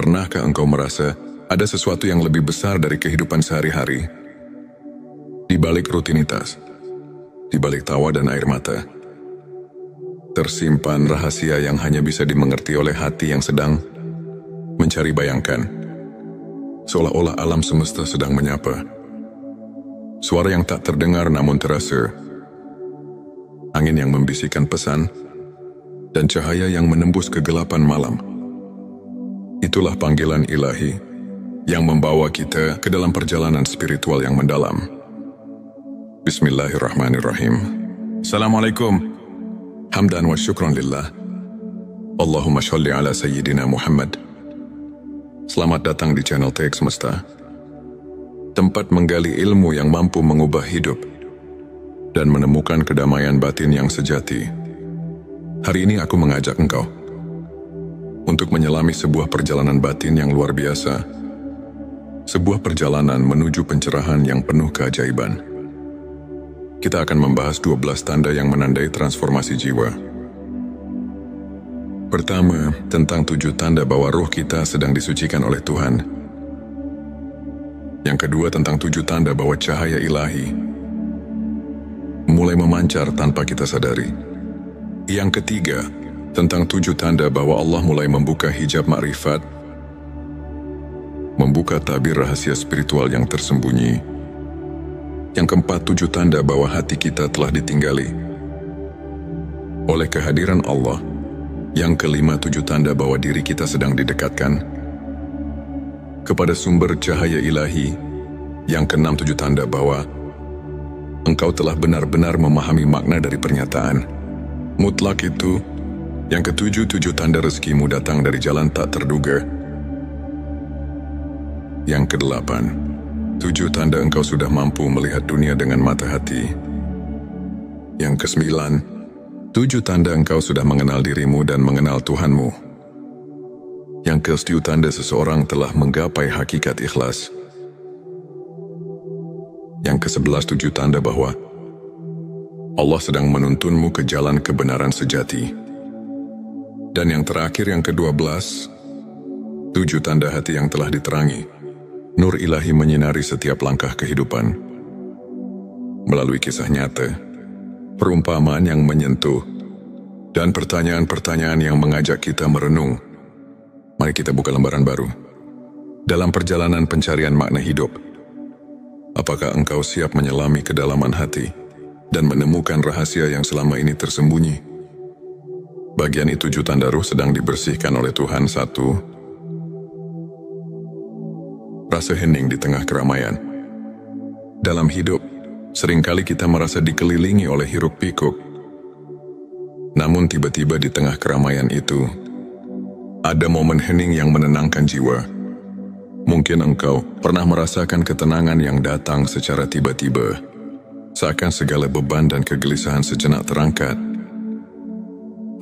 Pernahkah engkau merasa ada sesuatu yang lebih besar dari kehidupan sehari-hari? Di balik rutinitas, di balik tawa dan air mata, tersimpan rahasia yang hanya bisa dimengerti oleh hati yang sedang mencari bayangkan. Seolah-olah alam semesta sedang menyapa. Suara yang tak terdengar namun terasa. Angin yang membisikkan pesan, dan cahaya yang menembus kegelapan malam. Itulah panggilan ilahi yang membawa kita ke dalam perjalanan spiritual yang mendalam. Bismillahirrahmanirrahim. Assalamualaikum. Hamdan wa syukran lillah. Allahumma sholli ala Sayyidina Muhammad. Selamat datang di channel TX Semesta, tempat menggali ilmu yang mampu mengubah hidup dan menemukan kedamaian batin yang sejati. Hari ini aku mengajak engkau untuk menyelami sebuah perjalanan batin yang luar biasa, sebuah perjalanan menuju pencerahan yang penuh keajaiban. Kita akan membahas 12 tanda yang menandai transformasi jiwa. Pertama, tentang 7 tanda bahwa roh kita sedang disucikan oleh Tuhan. Yang kedua, tentang 7 tanda bahwa cahaya ilahi mulai memancar tanpa kita sadari. Yang ketiga, tentang 7 tanda bahwa Allah mulai membuka hijab makrifat, membuka tabir rahasia spiritual yang tersembunyi. Yang keempat, 7 tanda bahwa hati kita telah ditinggali oleh kehadiran Allah. Yang kelima, 7 tanda bahwa diri kita sedang didekatkan kepada sumber cahaya ilahi. Yang keenam, 7 tanda bahwa engkau telah benar-benar memahami makna dari pernyataan mutlak itu. Yang ketujuh, 7 tanda rezekimu datang dari jalan tak terduga. Yang kedelapan, 7 tanda engkau sudah mampu melihat dunia dengan mata hati. Yang kesembilan, 7 tanda engkau sudah mengenal dirimu dan mengenal Tuhanmu. Yang ke-10 tanda seseorang telah menggapai hakikat ikhlas. Yang ke-11, 7 tanda bahwa Allah sedang menuntunmu ke jalan kebenaran sejati. Dan yang terakhir, yang ke-12, 7 tanda hati yang telah diterangi. Nur ilahi menyinari setiap langkah kehidupan. Melalui kisah nyata, perumpamaan yang menyentuh, dan pertanyaan-pertanyaan yang mengajak kita merenung. Mari kita buka lembaran baru dalam perjalanan pencarian makna hidup. Apakah engkau siap menyelami kedalaman hati dan menemukan rahasia yang selama ini tersembunyi? Bagian itu 7 tanda ruh sedang dibersihkan oleh Tuhan. 1. Rasa hening di tengah keramaian. Dalam hidup, seringkali kita merasa dikelilingi oleh hiruk pikuk. Namun tiba-tiba di tengah keramaian itu, ada momen hening yang menenangkan jiwa. Mungkin engkau pernah merasakan ketenangan yang datang secara tiba-tiba, seakan segala beban dan kegelisahan sejenak terangkat.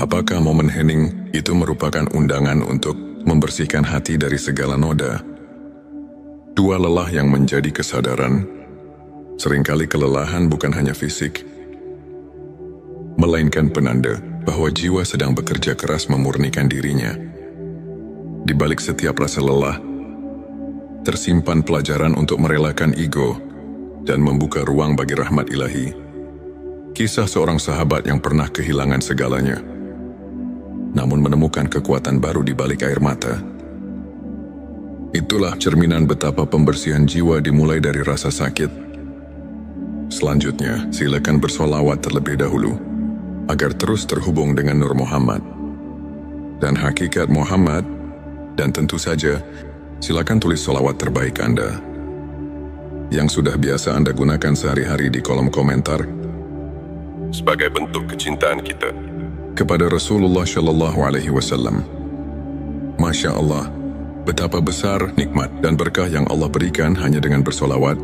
Apakah momen hening itu merupakan undangan untuk membersihkan hati dari segala noda? 2. Lelah yang menjadi kesadaran. Seringkali kelelahan bukan hanya fisik, melainkan penanda bahwa jiwa sedang bekerja keras memurnikan dirinya. Di balik setiap rasa lelah, tersimpan pelajaran untuk merelakan ego dan membuka ruang bagi rahmat ilahi. Kisah seorang sahabat yang pernah kehilangan segalanya, namun menemukan kekuatan baru di balik air mata. Itulah cerminan betapa pembersihan jiwa dimulai dari rasa sakit. Selanjutnya, silakan bersolawat terlebih dahulu, agar terus terhubung dengan Nur Muhammad dan hakikat Muhammad. Dan tentu saja, silakan tulis solawat terbaik Anda yang sudah biasa Anda gunakan sehari-hari di kolom komentar sebagai bentuk kecintaan kita kepada Rasulullah Shallallahu Alaihi Wasallam. Masya Allah, betapa besar nikmat dan berkah yang Allah berikan hanya dengan bersolawat.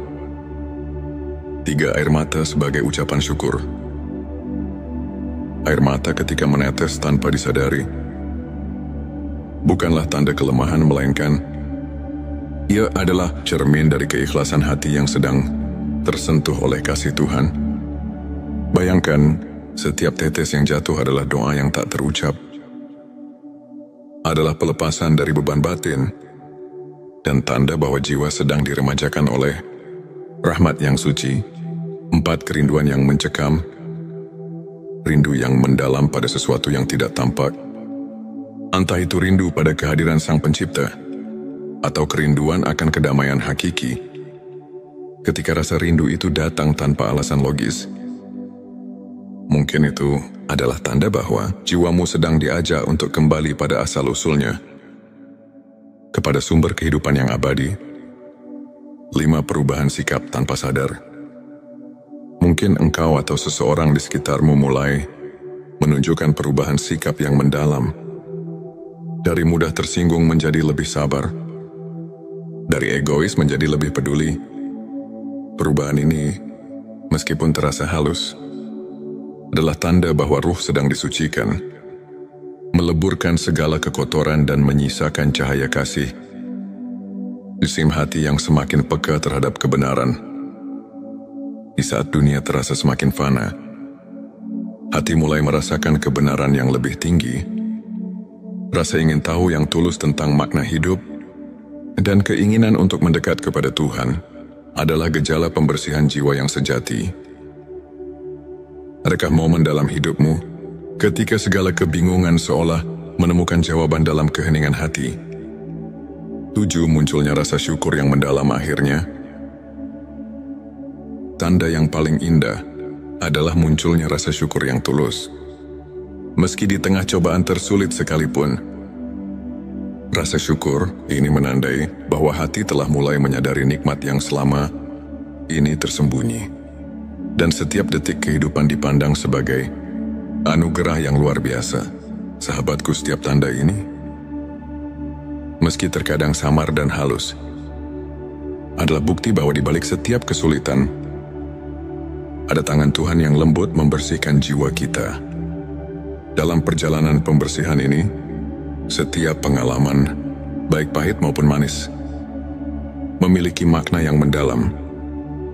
3. Air mata sebagai ucapan syukur. Air mata ketika menetes tanpa disadari bukanlah tanda kelemahan, melainkan ia adalah cermin dari keikhlasan hati yang sedang tersentuh oleh kasih Tuhan. Bayangkan, setiap tetes yang jatuh adalah doa yang tak terucap, adalah pelepasan dari beban batin dan tanda bahwa jiwa sedang diremajakan oleh rahmat yang suci. 4. Kerinduan yang mencekam, rindu yang mendalam pada sesuatu yang tidak tampak. Entah itu rindu pada kehadiran Sang Pencipta, atau kerinduan akan kedamaian hakiki. Ketika rasa rindu itu datang tanpa alasan logis, mungkin itu adalah tanda bahwa jiwamu sedang diajak untuk kembali pada asal-usulnya, kepada sumber kehidupan yang abadi. 5. Perubahan sikap tanpa sadar. Mungkin engkau atau seseorang di sekitarmu mulai menunjukkan perubahan sikap yang mendalam. Dari mudah tersinggung menjadi lebih sabar. Dari egois menjadi lebih peduli. Perubahan ini, meskipun terasa halus, adalah tanda bahwa ruh sedang disucikan, meleburkan segala kekotoran dan menyisakan cahaya kasih. Jisim hati yang semakin peka terhadap kebenaran. Di saat dunia terasa semakin fana, hati mulai merasakan kebenaran yang lebih tinggi. Rasa ingin tahu yang tulus tentang makna hidup dan keinginan untuk mendekat kepada Tuhan adalah gejala pembersihan jiwa yang sejati. Adakah momen dalam hidupmu ketika segala kebingungan seolah menemukan jawaban dalam keheningan hati? 7. Munculnya rasa syukur yang mendalam akhirnya. Tanda yang paling indah adalah munculnya rasa syukur yang tulus. Meski di tengah cobaan tersulit sekalipun, rasa syukur ini menandai bahwa hati telah mulai menyadari nikmat yang selama ini tersembunyi. Dan setiap detik kehidupan dipandang sebagai anugerah yang luar biasa. Sahabatku, setiap tanda ini, meski terkadang samar dan halus, adalah bukti bahwa di balik setiap kesulitan, ada tangan Tuhan yang lembut membersihkan jiwa kita. Dalam perjalanan pembersihan ini, setiap pengalaman, baik pahit maupun manis, memiliki makna yang mendalam.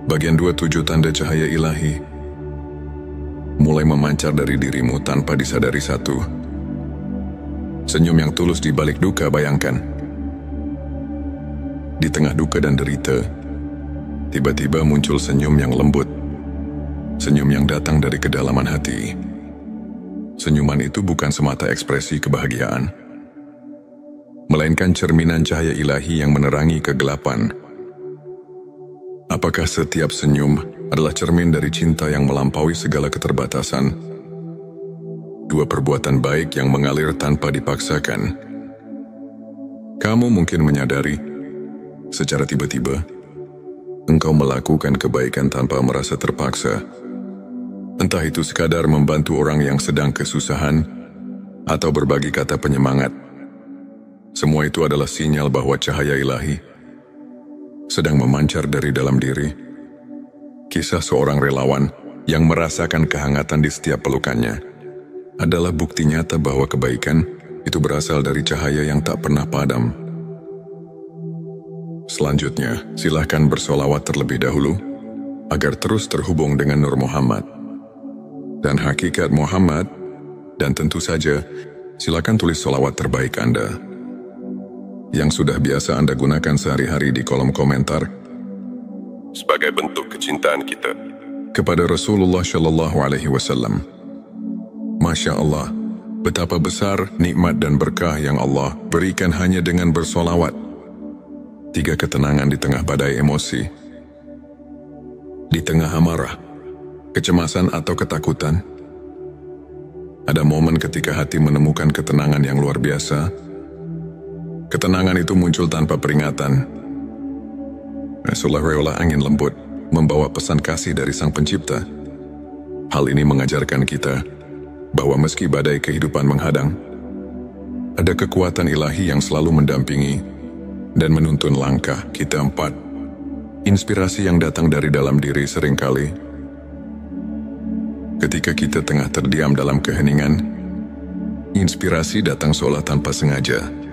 Bagian 27. Tanda cahaya ilahi mulai memancar dari dirimu tanpa disadari. 1. Senyum yang tulus di balik duka. Bayangkan, di tengah duka dan derita, tiba-tiba muncul senyum yang lembut. Senyum yang datang dari kedalaman hati. Senyuman itu bukan semata ekspresi kebahagiaan, melainkan cerminan cahaya ilahi yang menerangi kegelapan. Apakah setiap senyum adalah cermin dari cinta yang melampaui segala keterbatasan? 2. Perbuatan baik yang mengalir tanpa dipaksakan. Kamu mungkin menyadari, secara tiba-tiba, engkau melakukan kebaikan tanpa merasa terpaksa. Entah itu sekadar membantu orang yang sedang kesusahan, atau berbagi kata penyemangat. Semua itu adalah sinyal bahwa cahaya ilahi sedang memancar dari dalam diri. Kisah seorang relawan yang merasakan kehangatan di setiap pelukannya adalah bukti nyata bahwa kebaikan itu berasal dari cahaya yang tak pernah padam. Selanjutnya, silakan bersolawat terlebih dahulu agar terus terhubung dengan Nur Muhammad dan hakikat Muhammad, dan tentu saja silakan tulis solawat terbaik Anda yang sudah biasa Anda gunakan sehari-hari di kolom komentar sebagai bentuk kecintaan kita kepada Rasulullah Shallallahu Alaihi Wasallam. Masya Allah, betapa besar nikmat dan berkah yang Allah berikan hanya dengan bersolawat. 3. Ketenangan di tengah badai emosi. Di tengah amarah, kecemasan atau ketakutan, ada momen ketika hati menemukan ketenangan yang luar biasa. Ketenangan itu muncul tanpa peringatan. Seolah-olah angin lembut membawa pesan kasih dari Sang Pencipta. Hal ini mengajarkan kita bahwa meski badai kehidupan menghadang, ada kekuatan ilahi yang selalu mendampingi dan menuntun langkah kita. 4. Inspirasi yang datang dari dalam diri. Seringkali, ketika kita tengah terdiam dalam keheningan, inspirasi datang seolah tanpa sengaja.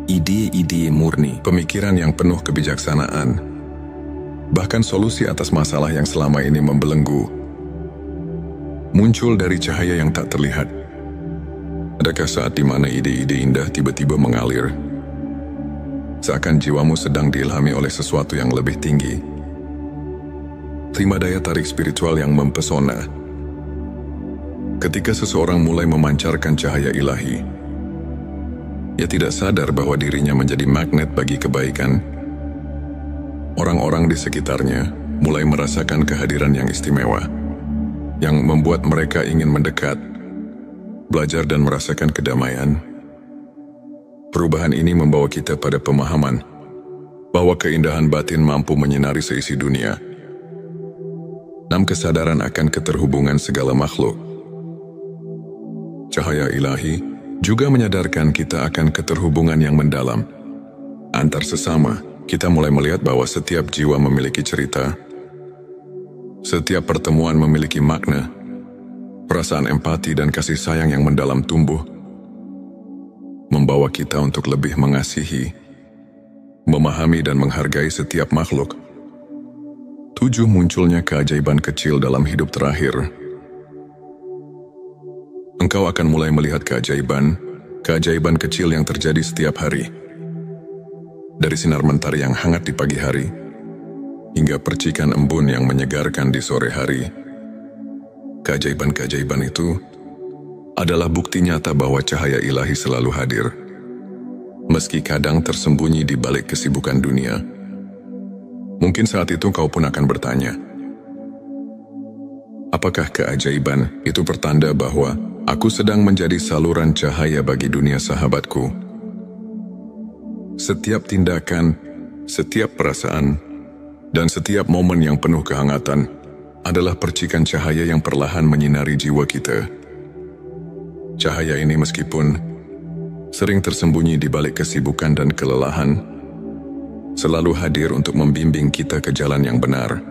Ide-ide murni, pemikiran yang penuh kebijaksanaan, bahkan solusi atas masalah yang selama ini membelenggu, muncul dari cahaya yang tak terlihat. Adakah saat di mana ide-ide indah tiba-tiba mengalir seakan jiwamu sedang diilhami oleh sesuatu yang lebih tinggi. Terima daya tarik spiritual yang mempesona. Ketika seseorang mulai memancarkan cahaya ilahi, ia tidak sadar bahwa dirinya menjadi magnet bagi kebaikan. Orang-orang di sekitarnya mulai merasakan kehadiran yang istimewa, yang membuat mereka ingin mendekat, belajar dan merasakan kedamaian. Perubahan ini membawa kita pada pemahaman bahwa keindahan batin mampu menyinari seisi dunia. 6. Kesadaran akan keterhubungan segala makhluk. Cahaya ilahi juga menyadarkan kita akan keterhubungan yang mendalam antar sesama. Kita mulai melihat bahwa setiap jiwa memiliki cerita, setiap pertemuan memiliki makna, perasaan empati dan kasih sayang yang mendalam tumbuh, membawa kita untuk lebih mengasihi, memahami dan menghargai setiap makhluk. 7. Munculnya keajaiban kecil dalam hidup terakhir. Engkau akan mulai melihat keajaiban kecil yang terjadi setiap hari. Dari sinar mentari yang hangat di pagi hari, hingga percikan embun yang menyegarkan di sore hari. Keajaiban-keajaiban itu adalah bukti nyata bahwa cahaya ilahi selalu hadir, meski kadang tersembunyi di balik kesibukan dunia. Mungkin saat itu kau pun akan bertanya, apakah keajaiban itu pertanda bahwa aku sedang menjadi saluran cahaya bagi dunia sahabatku? Setiap tindakan, setiap perasaan, dan setiap momen yang penuh kehangatan adalah percikan cahaya yang perlahan menyinari jiwa kita. Cahaya ini meskipun sering tersembunyi di balik kesibukan dan kelelahan, selalu hadir untuk membimbing kita ke jalan yang benar.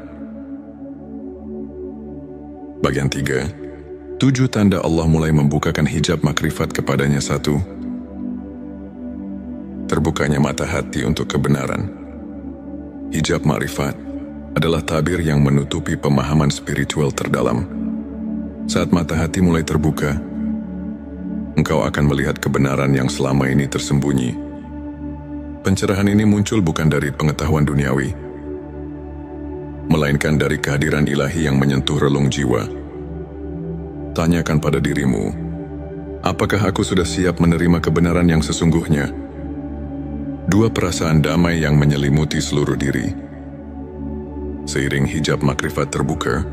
Bagian 3. 7 tanda Allah mulai membukakan hijab makrifat kepadanya. 1. Terbukanya mata hati untuk kebenaran. Hijab makrifat adalah tabir yang menutupi pemahaman spiritual terdalam. Saat mata hati mulai terbuka, engkau akan melihat kebenaran yang selama ini tersembunyi. Pencerahan ini muncul bukan dari pengetahuan duniawi, melainkan dari kehadiran ilahi yang menyentuh relung jiwa. Tanyakan pada dirimu, apakah aku sudah siap menerima kebenaran yang sesungguhnya? 2. Perasaan damai yang menyelimuti seluruh diri. Seiring hijab makrifat terbuka,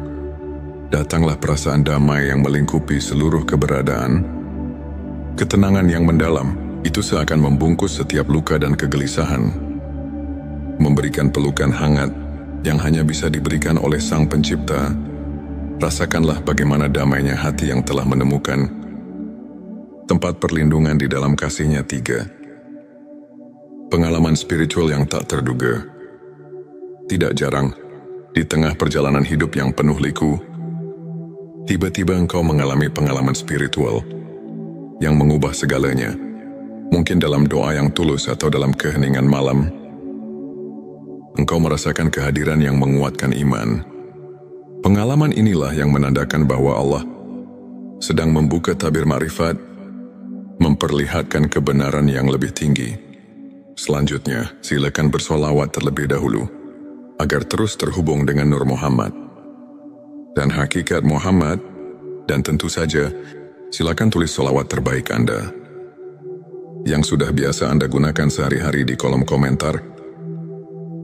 datanglah perasaan damai yang melingkupi seluruh keberadaan. Ketenangan yang mendalam itu seakan membungkus setiap luka dan kegelisahan, memberikan pelukan hangat yang hanya bisa diberikan oleh Sang Pencipta. Rasakanlah bagaimana damainya hati yang telah menemukan tempat perlindungan di dalam kasih-Nya. 3. Pengalaman spiritual yang tak terduga. Tidak jarang, di tengah perjalanan hidup yang penuh liku, tiba-tiba engkau mengalami pengalaman spiritual yang mengubah segalanya. Mungkin dalam doa yang tulus atau dalam keheningan malam, engkau merasakan kehadiran yang menguatkan iman. Pengalaman inilah yang menandakan bahwa Allah sedang membuka tabir makrifat, memperlihatkan kebenaran yang lebih tinggi. Selanjutnya, silakan bersolawat terlebih dahulu, agar terus terhubung dengan Nur Muhammad dan hakikat Muhammad, dan tentu saja, silakan tulis solawat terbaik Anda, yang sudah biasa Anda gunakan sehari-hari di kolom komentar,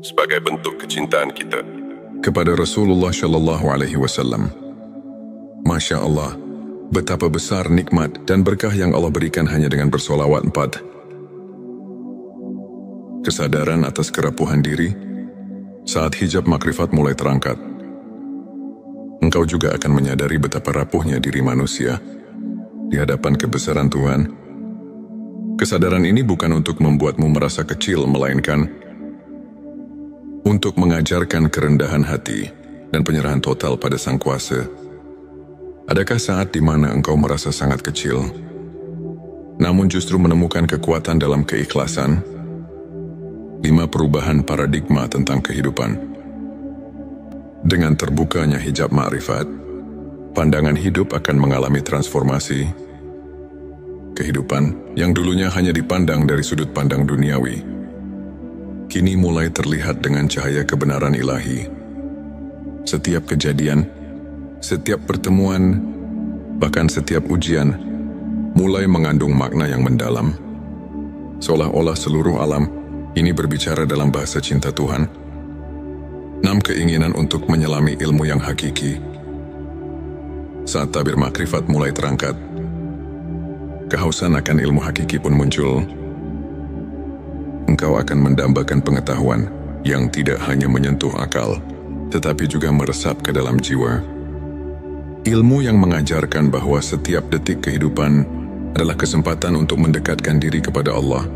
sebagai bentuk kecintaan kita kepada Rasulullah Shallallahu Alaihi Wasallam. Masya Allah, betapa besar nikmat dan berkah yang Allah berikan hanya dengan bersolawat. 4. Kesadaran atas kerapuhan diri. Saat hijab makrifat mulai terangkat, engkau juga akan menyadari betapa rapuhnya diri manusia di hadapan kebesaran Tuhan. Kesadaran ini bukan untuk membuatmu merasa kecil, melainkan untuk mengajarkan kerendahan hati dan penyerahan total pada Sang Kuasa. Adakah saat di mana engkau merasa sangat kecil, namun justru menemukan kekuatan dalam keikhlasan? 5. Perubahan paradigma tentang kehidupan. Dengan terbukanya hijab makrifat, pandangan hidup akan mengalami transformasi. Kehidupan yang dulunya hanya dipandang dari sudut pandang duniawi, kini mulai terlihat dengan cahaya kebenaran ilahi. Setiap kejadian, setiap pertemuan, bahkan setiap ujian, mulai mengandung makna yang mendalam. Seolah-olah seluruh alam ini berbicara dalam bahasa cinta Tuhan. 6. Keinginan untuk menyelami ilmu yang hakiki. Saat tabir makrifat mulai terangkat, kehausan akan ilmu hakiki pun muncul. Engkau akan mendambakan pengetahuan yang tidak hanya menyentuh akal, tetapi juga meresap ke dalam jiwa. Ilmu yang mengajarkan bahwa setiap detik kehidupan adalah kesempatan untuk mendekatkan diri kepada Allah,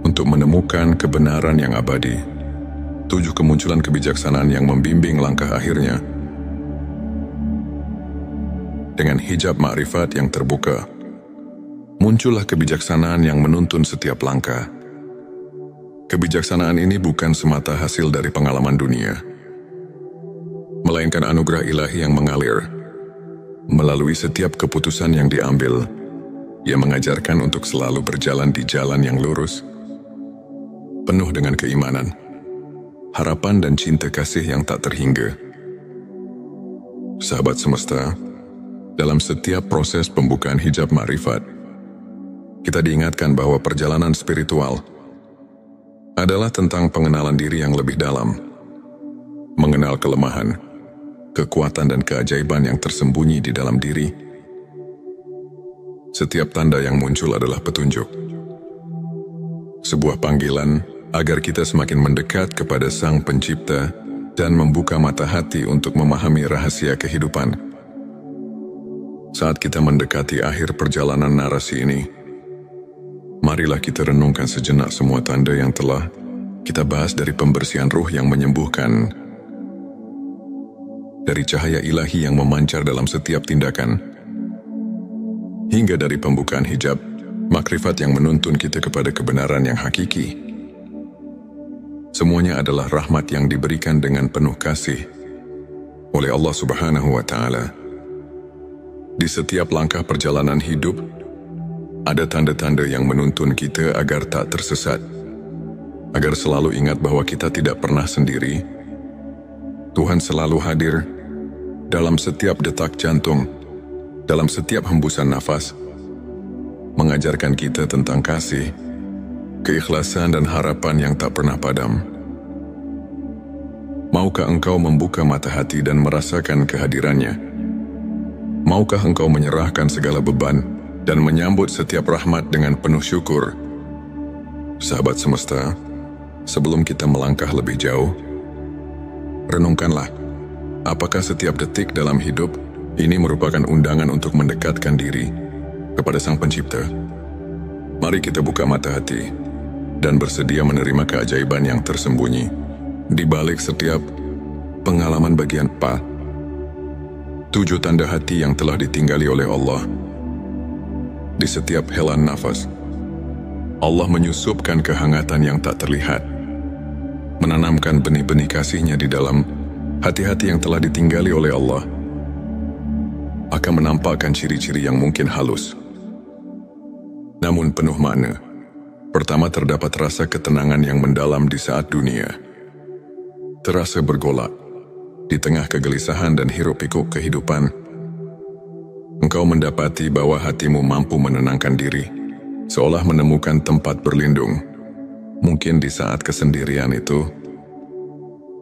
untuk menemukan kebenaran yang abadi. 7. Kemunculan kebijaksanaan yang membimbing langkah akhirnya. Dengan hijab makrifat yang terbuka, muncullah kebijaksanaan yang menuntun setiap langkah. Kebijaksanaan ini bukan semata hasil dari pengalaman dunia, melainkan anugerah ilahi yang mengalir melalui setiap keputusan yang diambil. Ia mengajarkan untuk selalu berjalan di jalan yang lurus, penuh dengan keimanan, harapan dan cinta kasih yang tak terhingga. Sahabat semesta, dalam setiap proses pembukaan hijab makrifat, kita diingatkan bahwa perjalanan spiritual adalah tentang pengenalan diri yang lebih dalam, mengenal kelemahan, kekuatan dan keajaiban yang tersembunyi di dalam diri. Setiap tanda yang muncul adalah petunjuk, sebuah panggilan agar kita semakin mendekat kepada Sang Pencipta dan membuka mata hati untuk memahami rahasia kehidupan. Saat kita mendekati akhir perjalanan narasi ini, marilah kita renungkan sejenak semua tanda yang telah kita bahas, dari pembersihan ruh yang menyembuhkan, dari cahaya ilahi yang memancar dalam setiap tindakan, hingga dari pembukaan hijab makrifat yang menuntun kita kepada kebenaran yang hakiki. Semuanya adalah rahmat yang diberikan dengan penuh kasih oleh Allah Subhanahu wa Ta'ala. Di setiap langkah perjalanan hidup, ada tanda-tanda yang menuntun kita agar tak tersesat, agar selalu ingat bahwa kita tidak pernah sendiri. Tuhan selalu hadir dalam setiap detak jantung, dalam setiap hembusan nafas, mengajarkan kita tentang kasih, keikhlasan dan harapan yang tak pernah padam. Maukah engkau membuka mata hati dan merasakan kehadirannya? Maukah engkau menyerahkan segala beban dan menyambut setiap rahmat dengan penuh syukur? Sahabat semesta, sebelum kita melangkah lebih jauh, renungkanlah, apakah setiap detik dalam hidup ini merupakan undangan untuk mendekatkan diri kepada Sang Pencipta? Mari kita buka mata hati dan bersedia menerima keajaiban yang tersembunyi di balik setiap pengalaman bagian 7 tanda hati yang telah ditinggali oleh Allah. Di setiap helaan nafas, Allah menyusupkan kehangatan yang tak terlihat, menanamkan benih-benih kasih-Nya di dalam hati-hati yang telah ditinggali oleh Allah. Akan menampakkan ciri-ciri yang mungkin halus, namun penuh makna. Pertama, terdapat rasa ketenangan yang mendalam di saat dunia terasa bergolak. Di tengah kegelisahan dan hiruk-pikuk kehidupan, engkau mendapati bahwa hatimu mampu menenangkan diri, seolah menemukan tempat berlindung. Mungkin di saat kesendirian itu,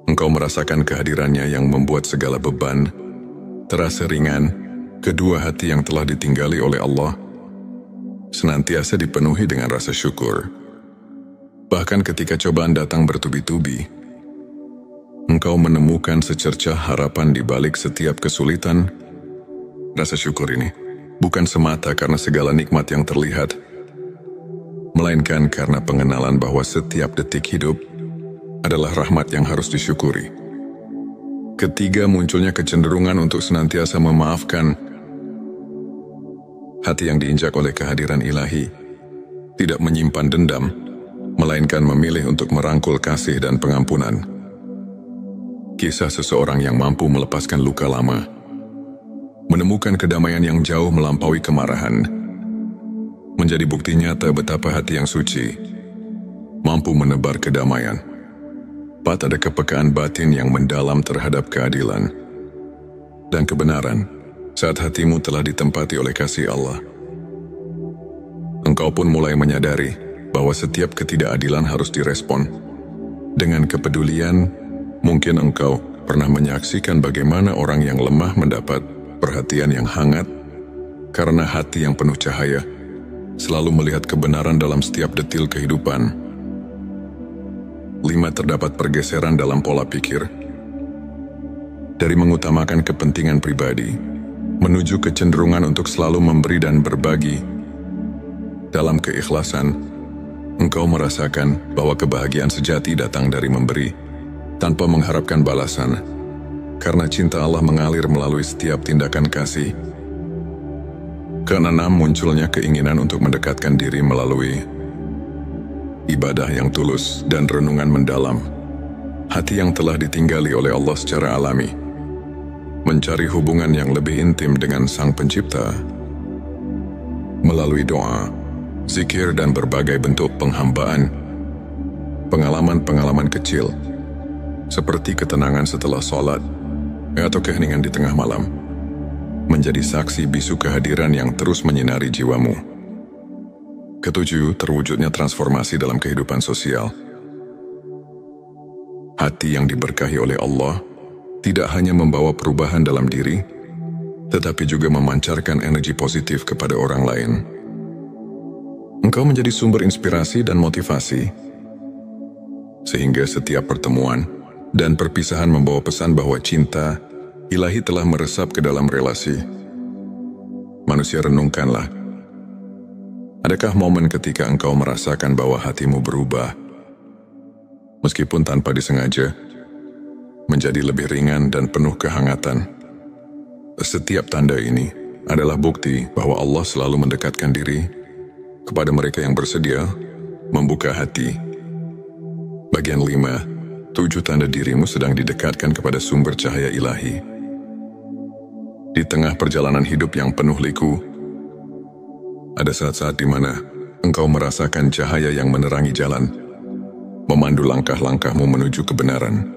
engkau merasakan kehadirannya yang membuat segala beban terasa ringan. Kedua, hati yang telah ditinggali oleh Allah senantiasa dipenuhi dengan rasa syukur. Bahkan ketika cobaan datang bertubi-tubi, engkau menemukan secercah harapan di balik setiap kesulitan. Rasa syukur ini bukan semata karena segala nikmat yang terlihat, melainkan karena pengenalan bahwa setiap detik hidup adalah rahmat yang harus disyukuri. Ketiga, munculnya kecenderungan untuk senantiasa memaafkan. Hati yang diinjak oleh kehadiran ilahi tidak menyimpan dendam, melainkan memilih untuk merangkul kasih dan pengampunan. Kisah seseorang yang mampu melepaskan luka lama, menemukan kedamaian yang jauh melampaui kemarahan, menjadi bukti nyata betapa hati yang suci mampu menebar kedamaian. 4. Ada kepekaan batin yang mendalam terhadap keadilan dan kebenaran saat hatimu telah ditempati oleh kasih Allah. Engkau pun mulai menyadari bahwa setiap ketidakadilan harus direspon. Dengan kepedulian, mungkin engkau pernah menyaksikan bagaimana orang yang lemah mendapat perhatian yang hangat karena hati yang penuh cahaya selalu melihat kebenaran dalam setiap detil kehidupan. 5. Terdapat pergeseran dalam pola pikir. Dari mengutamakan kepentingan pribadi, menuju kecenderungan untuk selalu memberi dan berbagi. Dalam keikhlasan, engkau merasakan bahwa kebahagiaan sejati datang dari memberi, tanpa mengharapkan balasan, karena cinta Allah mengalir melalui setiap tindakan kasih. 6. Munculnya keinginan untuk mendekatkan diri melalui ibadah yang tulus dan renungan mendalam. Hati yang telah ditinggali oleh Allah secara alami, mencari hubungan yang lebih intim dengan Sang Pencipta melalui doa, zikir dan berbagai bentuk penghambaan. Pengalaman-pengalaman kecil seperti ketenangan setelah sholat atau keheningan di tengah malam menjadi saksi bisu kehadiran yang terus menyinari jiwamu. 7. Terwujudnya transformasi dalam kehidupan sosial. Hati yang diberkahi oleh Allah tidak hanya membawa perubahan dalam diri, tetapi juga memancarkan energi positif kepada orang lain. Engkau menjadi sumber inspirasi dan motivasi, sehingga setiap pertemuan dan perpisahan membawa pesan bahwa cinta ilahi telah meresap ke dalam relasi. Manusia, renungkanlah. Adakah momen ketika engkau merasakan bahwa hatimu berubah, meskipun tanpa disengaja, menjadi lebih ringan dan penuh kehangatan? Setiap tanda ini adalah bukti bahwa Allah selalu mendekatkan diri kepada mereka yang bersedia membuka hati. Bagian 5. 7 tanda dirimu sedang didekatkan kepada sumber cahaya ilahi. Di tengah perjalanan hidup yang penuh liku, ada saat-saat di mana engkau merasakan cahaya yang menerangi jalan, memandu langkah-langkahmu menuju kebenaran.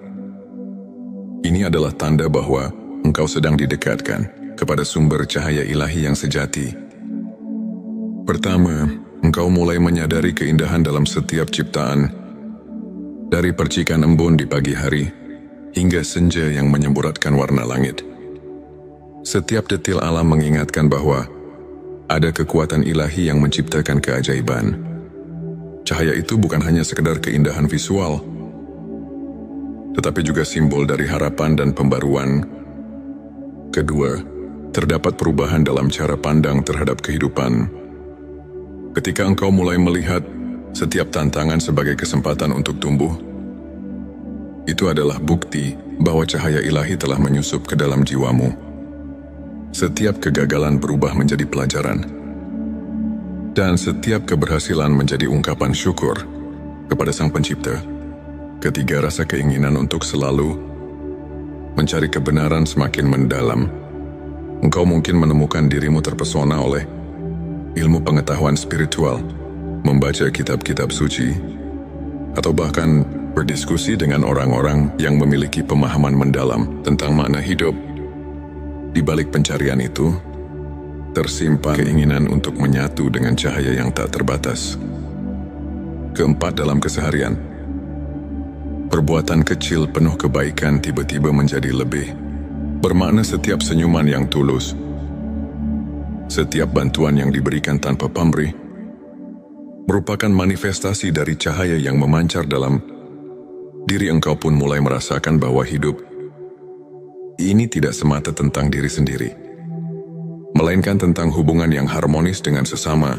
Ini adalah tanda bahwa engkau sedang didekatkan kepada sumber cahaya ilahi yang sejati. Pertama, engkau mulai menyadari keindahan dalam setiap ciptaan, dari percikan embun di pagi hari hingga senja yang menyemburatkan warna langit. Setiap detil alam mengingatkan bahwa ada kekuatan ilahi yang menciptakan keajaiban. Cahaya itu bukan hanya sekedar keindahan visual, tetapi juga simbol dari harapan dan pembaruan. Kedua, terdapat perubahan dalam cara pandang terhadap kehidupan. Ketika engkau mulai melihat setiap tantangan sebagai kesempatan untuk tumbuh, itu adalah bukti bahwa cahaya ilahi telah menyusup ke dalam jiwamu. Setiap kegagalan berubah menjadi pelajaran, dan setiap keberhasilan menjadi ungkapan syukur kepada Sang Pencipta. Ketiga, rasa keinginan untuk selalu mencari kebenaran semakin mendalam. Engkau mungkin menemukan dirimu terpesona oleh ilmu pengetahuan spiritual, membaca kitab-kitab suci, atau bahkan berdiskusi dengan orang-orang yang memiliki pemahaman mendalam tentang makna hidup. Di balik pencarian itu, tersimpan keinginan untuk menyatu dengan cahaya yang tak terbatas. Keempat, dalam keseharian, perbuatan kecil penuh kebaikan tiba-tiba menjadi lebih bermakna. Setiap senyuman yang tulus, setiap bantuan yang diberikan tanpa pamrih, merupakan manifestasi dari cahaya yang memancar dalam diri. Engkau pun mulai merasakan bahwa hidup ini tidak semata tentang diri sendiri, melainkan tentang hubungan yang harmonis dengan sesama.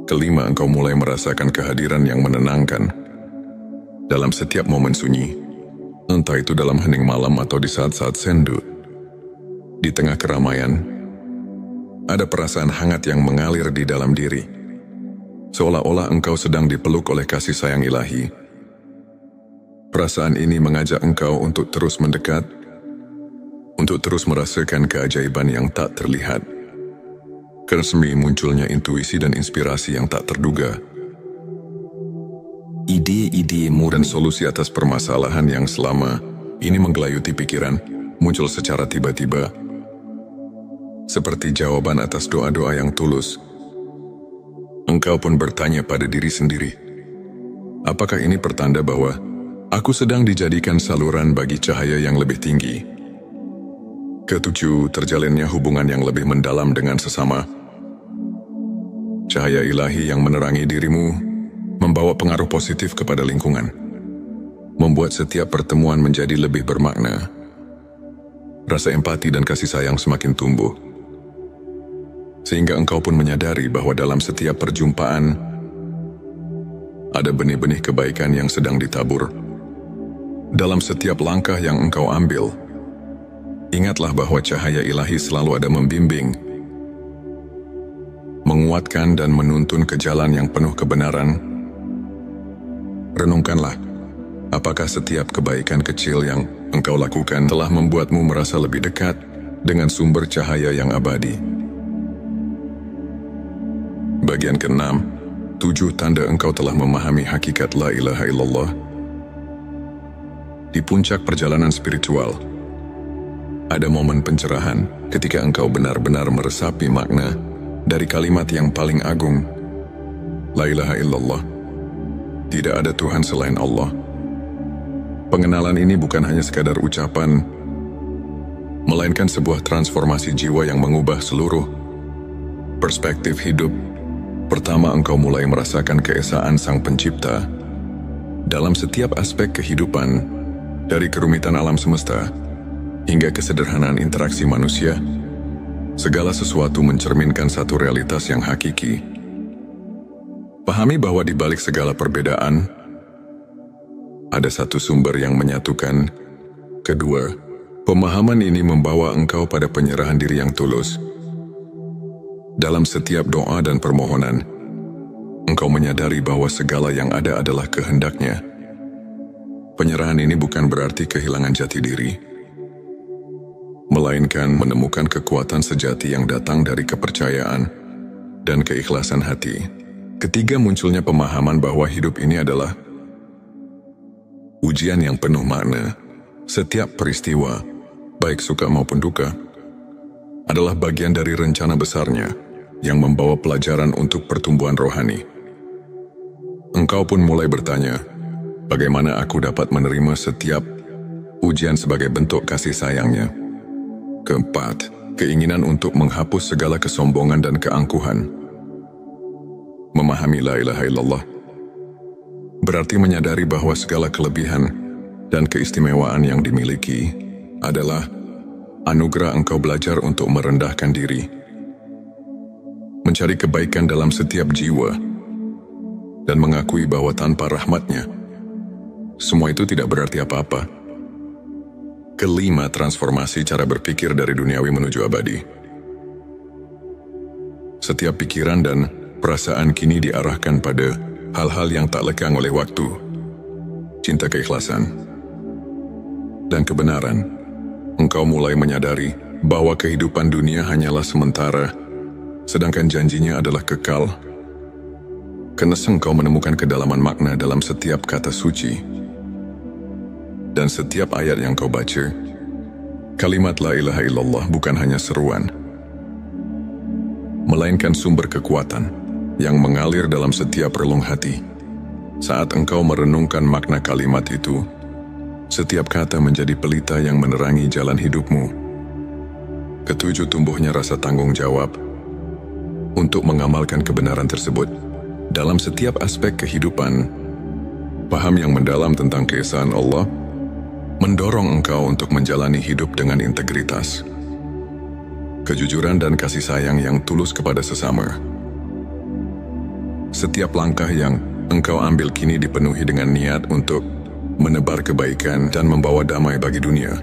Kelima, engkau mulai merasakan kehadiran yang menenangkan dalam setiap momen sunyi, entah itu dalam hening malam atau di saat-saat sendu. Di tengah keramaian, ada perasaan hangat yang mengalir di dalam diri, seolah-olah engkau sedang dipeluk oleh kasih sayang ilahi. Perasaan ini mengajak engkau untuk terus mendekat, untuk terus merasakan keajaiban yang tak terlihat. Karena munculnya intuisi dan inspirasi yang tak terduga. ide-idemu dan solusi atas permasalahan yang selama ini menggelayuti pikiran muncul secara tiba-tiba, seperti jawaban atas doa-doa yang tulus. Engkau pun bertanya pada diri sendiri, apakah ini pertanda bahwa aku sedang dijadikan saluran bagi cahaya yang lebih tinggi? Ketujuh, terjalinnya hubungan yang lebih mendalam dengan sesama. Cahaya ilahi yang menerangi dirimu membawa pengaruh positif kepada lingkungan, membuat setiap pertemuan menjadi lebih bermakna. Rasa empati dan kasih sayang semakin tumbuh, sehingga engkau pun menyadari bahwa dalam setiap perjumpaan ada benih-benih kebaikan yang sedang ditabur. Dalam setiap langkah yang engkau ambil, ingatlah bahwa cahaya ilahi selalu ada membimbing, menguatkan dan menuntun ke jalan yang penuh kebenaran. Renungkanlah, apakah setiap kebaikan kecil yang engkau lakukan telah membuatmu merasa lebih dekat dengan sumber cahaya yang abadi. Bagian ke-6, 7 tanda engkau telah memahami hakikat la ilaha illallah. Di puncak perjalanan spiritual, ada momen pencerahan ketika engkau benar-benar meresapi makna dari kalimat yang paling agung, la ilaha illallah. Tidak ada Tuhan selain Allah. Pengenalan ini bukan hanya sekadar ucapan, melainkan sebuah transformasi jiwa yang mengubah seluruh perspektif hidup. Pertama, engkau mulai merasakan keesaan Sang Pencipta dalam setiap aspek kehidupan, dari kerumitan alam semesta hingga kesederhanaan interaksi manusia. Segala sesuatu mencerminkan satu realitas yang hakiki. Pahami bahwa di balik segala perbedaan, ada satu sumber yang menyatukan. Kedua, pemahaman ini membawa engkau pada penyerahan diri yang tulus. Dalam setiap doa dan permohonan, engkau menyadari bahwa segala yang ada adalah kehendak-Nya. Penyerahan ini bukan berarti kehilangan jati diri, melainkan menemukan kekuatan sejati yang datang dari kepercayaan dan keikhlasan hati. Ketiga, munculnya pemahaman bahwa hidup ini adalah ujian yang penuh makna. Setiap peristiwa, baik suka maupun duka, adalah bagian dari rencana besarnya yang membawa pelajaran untuk pertumbuhan rohani. Engkau pun mulai bertanya, bagaimana aku dapat menerima setiap ujian sebagai bentuk kasih sayang-Nya? Keempat, keinginan untuk menghapus segala kesombongan dan keangkuhan. Memahami la ilaha illallah berarti menyadari bahwa segala kelebihan dan keistimewaan yang dimiliki adalah anugerah. Engkau belajar untuk merendahkan diri, mencari kebaikan dalam setiap jiwa, dan mengakui bahwa tanpa rahmat-Nya, semua itu tidak berarti apa-apa. Kelima, transformasi cara berpikir dari duniawi menuju abadi. Setiap pikiran dan perasaan kini diarahkan pada hal-hal yang tak lekang oleh waktu, cinta, keikhlasan, dan kebenaran. Engkau mulai menyadari bahwa kehidupan dunia hanyalah sementara, sedangkan janjinya adalah kekal. Karena engkau menemukan kedalaman makna dalam setiap kata suci dan setiap ayat yang kau baca. Kalimat la ilaha illallah bukan hanya seruan, melainkan sumber kekuatan yang mengalir dalam setiap relung hati. Saat engkau merenungkan makna kalimat itu, setiap kata menjadi pelita yang menerangi jalan hidupmu. Ketujuh, tumbuhnya rasa tanggung jawab untuk mengamalkan kebenaran tersebut dalam setiap aspek kehidupan. Paham yang mendalam tentang keesaan Allah mendorong engkau untuk menjalani hidup dengan integritas, kejujuran dan kasih sayang yang tulus kepada sesama. Setiap langkah yang engkau ambil kini dipenuhi dengan niat untuk menebar kebaikan dan membawa damai bagi dunia.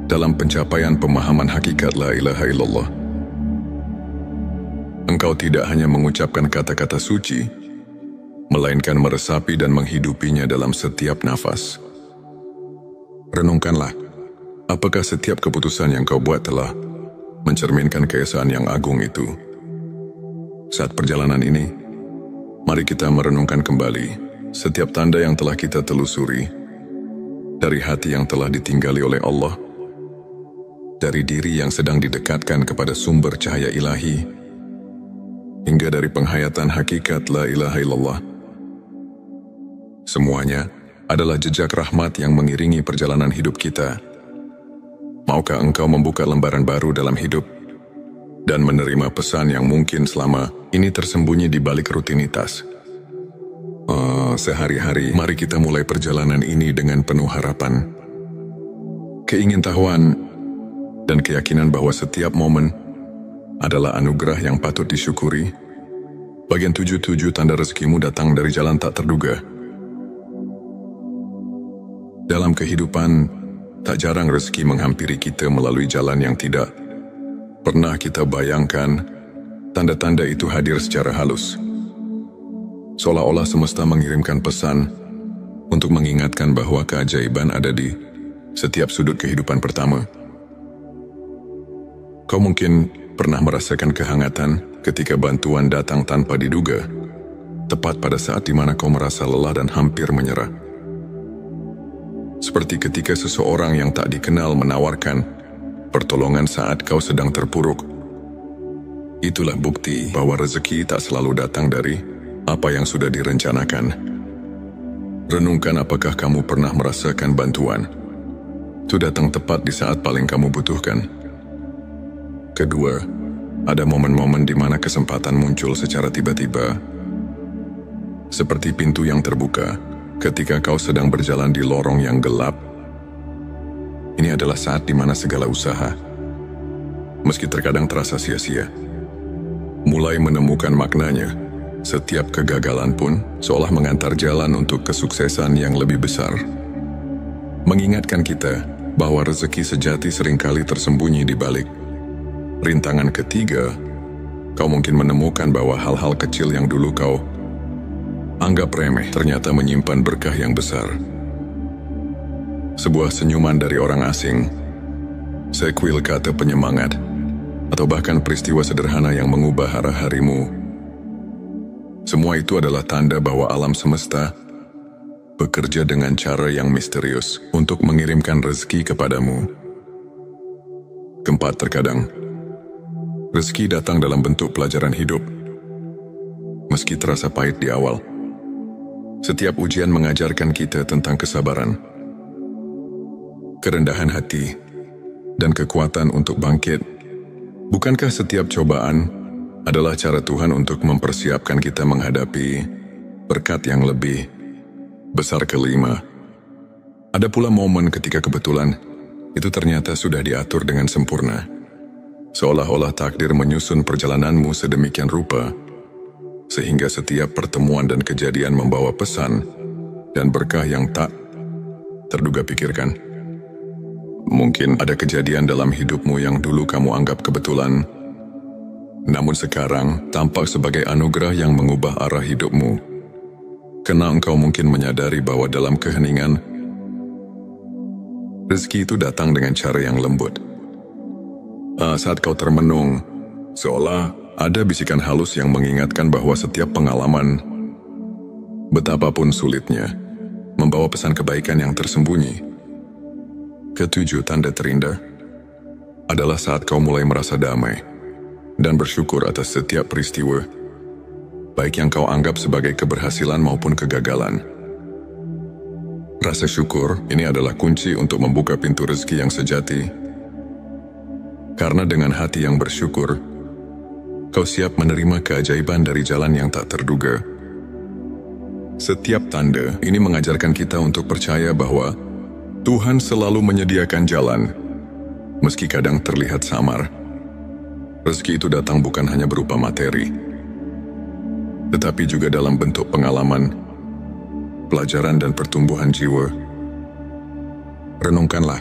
Dalam pencapaian pemahaman hakikat la ilaha illallah, engkau tidak hanya mengucapkan kata-kata suci, melainkan meresapi dan menghidupinya dalam setiap nafas. Renungkanlah, apakah setiap keputusan yang kau buat telah mencerminkan keesaan yang agung itu? Saat perjalanan ini, Mari kita merenungkan kembali setiap tanda yang telah kita telusuri, dari hati yang telah ditinggali oleh Allah, dari diri yang sedang didekatkan kepada sumber cahaya ilahi, hingga dari penghayatan hakikat la ilaha illallah. Semuanya adalah jejak rahmat yang mengiringi perjalanan hidup kita. Maukah engkau membuka lembaran baru dalam hidup dan menerima pesan yang mungkin selama ini tersembunyi di balik rutinitas? Sehari-hari, mari kita mulai perjalanan ini dengan penuh harapan, keingintahuan, dan keyakinan bahwa setiap momen adalah anugerah yang patut disyukuri. Bagian 7 tanda rezekimu datang dari jalan tak terduga. Dalam kehidupan, tak jarang rezeki menghampiri kita melalui jalan yang tidak pernah kita bayangkan. Tanda-tanda itu hadir secara halus, seolah-olah semesta mengirimkan pesan untuk mengingatkan bahwa keajaiban ada di setiap sudut kehidupan pertama. Kau mungkin pernah merasakan kehangatan ketika bantuan datang tanpa diduga, tepat pada saat di mana kau merasa lelah dan hampir menyerah. Seperti ketika seseorang yang tak dikenal menawarkan pertolongan saat kau sedang terpuruk. Itulah bukti bahwa rezeki tak selalu datang dari apa yang sudah direncanakan. Renungkan, apakah kamu pernah merasakan bantuan itu datang tepat di saat paling kamu butuhkan? Kedua, ada momen-momen di mana kesempatan muncul secara tiba-tiba, seperti pintu yang terbuka ketika kau sedang berjalan di lorong yang gelap. Ini adalah saat di mana segala usaha, meski terkadang terasa sia-sia, mulai menemukan maknanya. Setiap kegagalan pun seolah mengantar jalan untuk kesuksesan yang lebih besar, mengingatkan kita bahwa rezeki sejati seringkali tersembunyi di balik rintangan. Ketiga, kau mungkin menemukan bahwa hal-hal kecil yang dulu kau anggap remeh ternyata menyimpan berkah yang besar. Sebuah senyuman dari orang asing, sekuil kata penyemangat, atau bahkan peristiwa sederhana yang mengubah arah harimu. Semua itu adalah tanda bahwa alam semesta bekerja dengan cara yang misterius untuk mengirimkan rezeki kepadamu. Keempat, terkadang rezeki datang dalam bentuk pelajaran hidup. Meski terasa pahit di awal, setiap ujian mengajarkan kita tentang kesabaran, kerendahan hati, dan kekuatan untuk bangkit. Bukankah setiap cobaan adalah cara Tuhan untuk mempersiapkan kita menghadapi berkat yang lebih besar? Kelima, ada pula momen ketika kebetulan itu ternyata sudah diatur dengan sempurna, seolah-olah takdir menyusun perjalananmu sedemikian rupa, sehingga setiap pertemuan dan kejadian membawa pesan dan berkah yang tak terduga. Pikirkan, mungkin ada kejadian dalam hidupmu yang dulu kamu anggap kebetulan, namun sekarang tampak sebagai anugerah yang mengubah arah hidupmu. Karena engkau mungkin menyadari bahwa dalam keheningan, rezeki itu datang dengan cara yang lembut. Saat kau termenung, seolah ada bisikan halus yang mengingatkan bahwa setiap pengalaman, betapapun sulitnya, membawa pesan kebaikan yang tersembunyi. Ketujuh, tanda terindah adalah saat kau mulai merasa damai dan bersyukur atas setiap peristiwa, baik yang kau anggap sebagai keberhasilan maupun kegagalan. Rasa syukur ini adalah kunci untuk membuka pintu rezeki yang sejati. Karena dengan hati yang bersyukur, kau siap menerima keajaiban dari jalan yang tak terduga. Setiap tanda ini mengajarkan kita untuk percaya bahwa Tuhan selalu menyediakan jalan, meski kadang terlihat samar. Rezeki itu datang bukan hanya berupa materi, tetapi juga dalam bentuk pengalaman, pelajaran, dan pertumbuhan jiwa. Renungkanlah,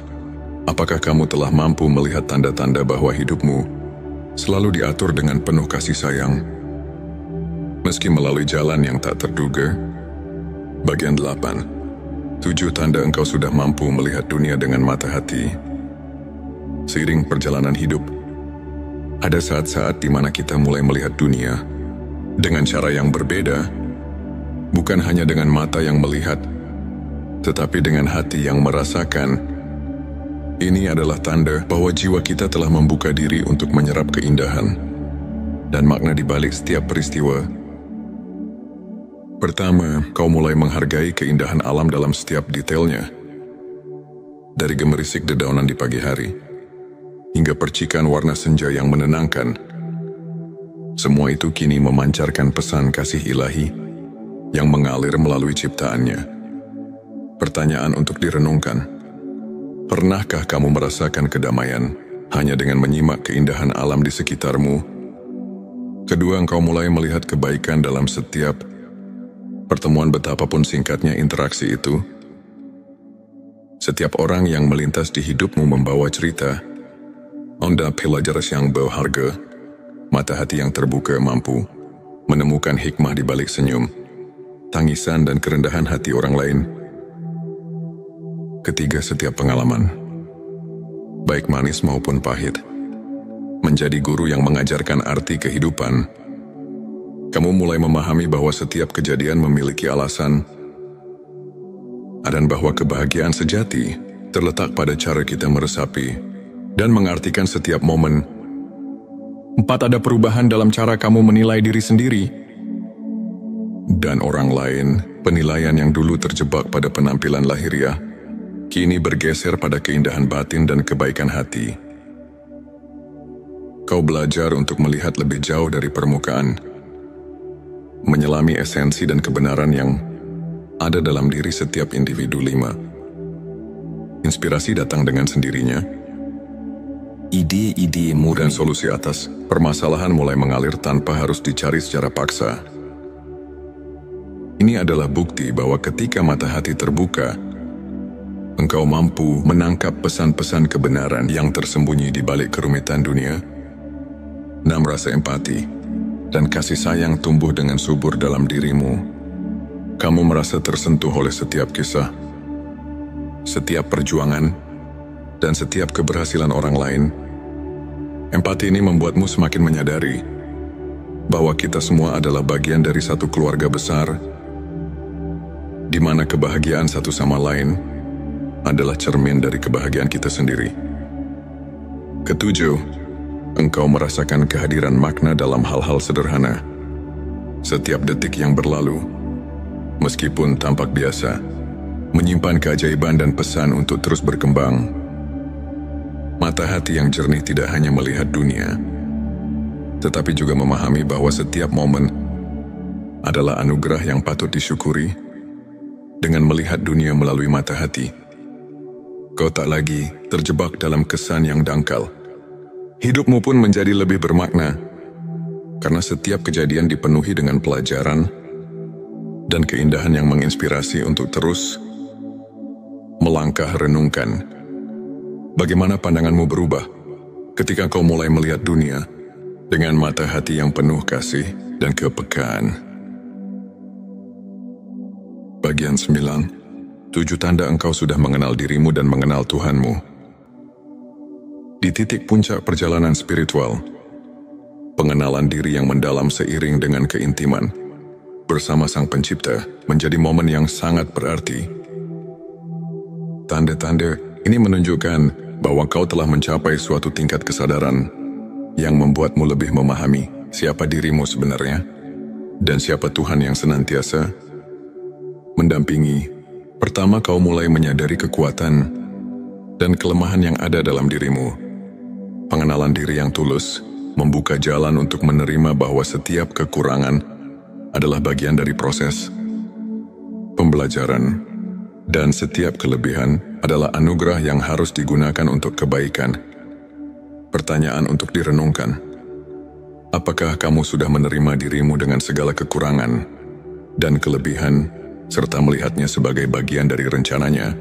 apakah kamu telah mampu melihat tanda-tanda bahwa hidupmu selalu diatur dengan penuh kasih sayang, meski melalui jalan yang tak terduga? Bagian 8. 7 tanda engkau sudah mampu melihat dunia dengan mata hati. Seiring perjalanan hidup, ada saat-saat di mana kita mulai melihat dunia dengan cara yang berbeda, bukan hanya dengan mata yang melihat, tetapi dengan hati yang merasakan. Ini adalah tanda bahwa jiwa kita telah membuka diri untuk menyerap keindahan dan makna di balik setiap peristiwa. Pertama, kau mulai menghargai keindahan alam dalam setiap detailnya. Dari gemerisik dedaunan di pagi hari, hingga percikan warna senja yang menenangkan. Semua itu kini memancarkan pesan kasih ilahi yang mengalir melalui ciptaannya. Pertanyaan untuk direnungkan. Pernahkah kamu merasakan kedamaian hanya dengan menyimak keindahan alam di sekitarmu? Kedua, engkau mulai melihat kebaikan dalam setiap pertemuan, betapapun singkatnya interaksi itu. Setiap orang yang melintas di hidupmu membawa cerita, onda pelajaran yang berharga, mata hati yang terbuka mampu menemukan hikmah di balik senyum, tangisan dan kerendahan hati orang lain. Ketiga, setiap pengalaman, baik manis maupun pahit, menjadi guru yang mengajarkan arti kehidupan. Kamu mulai memahami bahwa setiap kejadian memiliki alasan, dan bahwa kebahagiaan sejati terletak pada cara kita meresapi dan mengartikan setiap momen. 4, ada perubahan dalam cara kamu menilai diri sendiri dan orang lain. Penilaian yang dulu terjebak pada penampilan lahiriah kini bergeser pada keindahan batin dan kebaikan hati. Kau belajar untuk melihat lebih jauh dari permukaan, menyelami esensi dan kebenaran yang ada dalam diri setiap individu. 5. Inspirasi datang dengan sendirinya. Ide-idemu dan solusi atas permasalahan mulai mengalir tanpa harus dicari secara paksa. Ini adalah bukti bahwa ketika mata hati terbuka, engkau mampu menangkap pesan-pesan kebenaran yang tersembunyi di balik kerumitan dunia. 6. Rasa empati dan kasih sayang tumbuh dengan subur dalam dirimu. Kamu merasa tersentuh oleh setiap kisah, setiap perjuangan, dan setiap keberhasilan orang lain. Empati ini membuatmu semakin menyadari bahwa kita semua adalah bagian dari satu keluarga besar, di mana kebahagiaan satu sama lain adalah cermin dari kebahagiaan kita sendiri. 7. Engkau merasakan kehadiran makna dalam hal-hal sederhana. Setiap detik yang berlalu, meskipun tampak biasa, menyimpan keajaiban dan pesan untuk terus berkembang. Mata hati yang jernih tidak hanya melihat dunia, tetapi juga memahami bahwa setiap momen adalah anugerah yang patut disyukuri. Dengan melihat dunia melalui mata hati, kau tak lagi terjebak dalam kesan yang dangkal. Hidupmu pun menjadi lebih bermakna, karena setiap kejadian dipenuhi dengan pelajaran dan keindahan yang menginspirasi untuk terus melangkah. Renungkan, bagaimana pandanganmu berubah ketika kau mulai melihat dunia dengan mata hati yang penuh kasih dan kepekaan. Bagian 9. 7 tanda engkau sudah mengenal dirimu dan mengenal Tuhanmu. Di titik puncak perjalanan spiritual, pengenalan diri yang mendalam seiring dengan keintiman bersama Sang Pencipta menjadi momen yang sangat berarti. Tanda-tanda ini menunjukkan bahwa kau telah mencapai suatu tingkat kesadaran yang membuatmu lebih memahami siapa dirimu sebenarnya dan siapa Tuhan yang senantiasa mendampingi. Pertama, kau mulai menyadari kekuatan dan kelemahan yang ada dalam dirimu. Pengenalan diri yang tulus membuka jalan untuk menerima bahwa setiap kekurangan adalah bagian dari proses pembelajaran, dan setiap kelebihan adalah anugerah yang harus digunakan untuk kebaikan. Pertanyaan untuk direnungkan. Apakah kamu sudah menerima dirimu dengan segala kekurangan dan kelebihan, serta melihatnya sebagai bagian dari rencananya?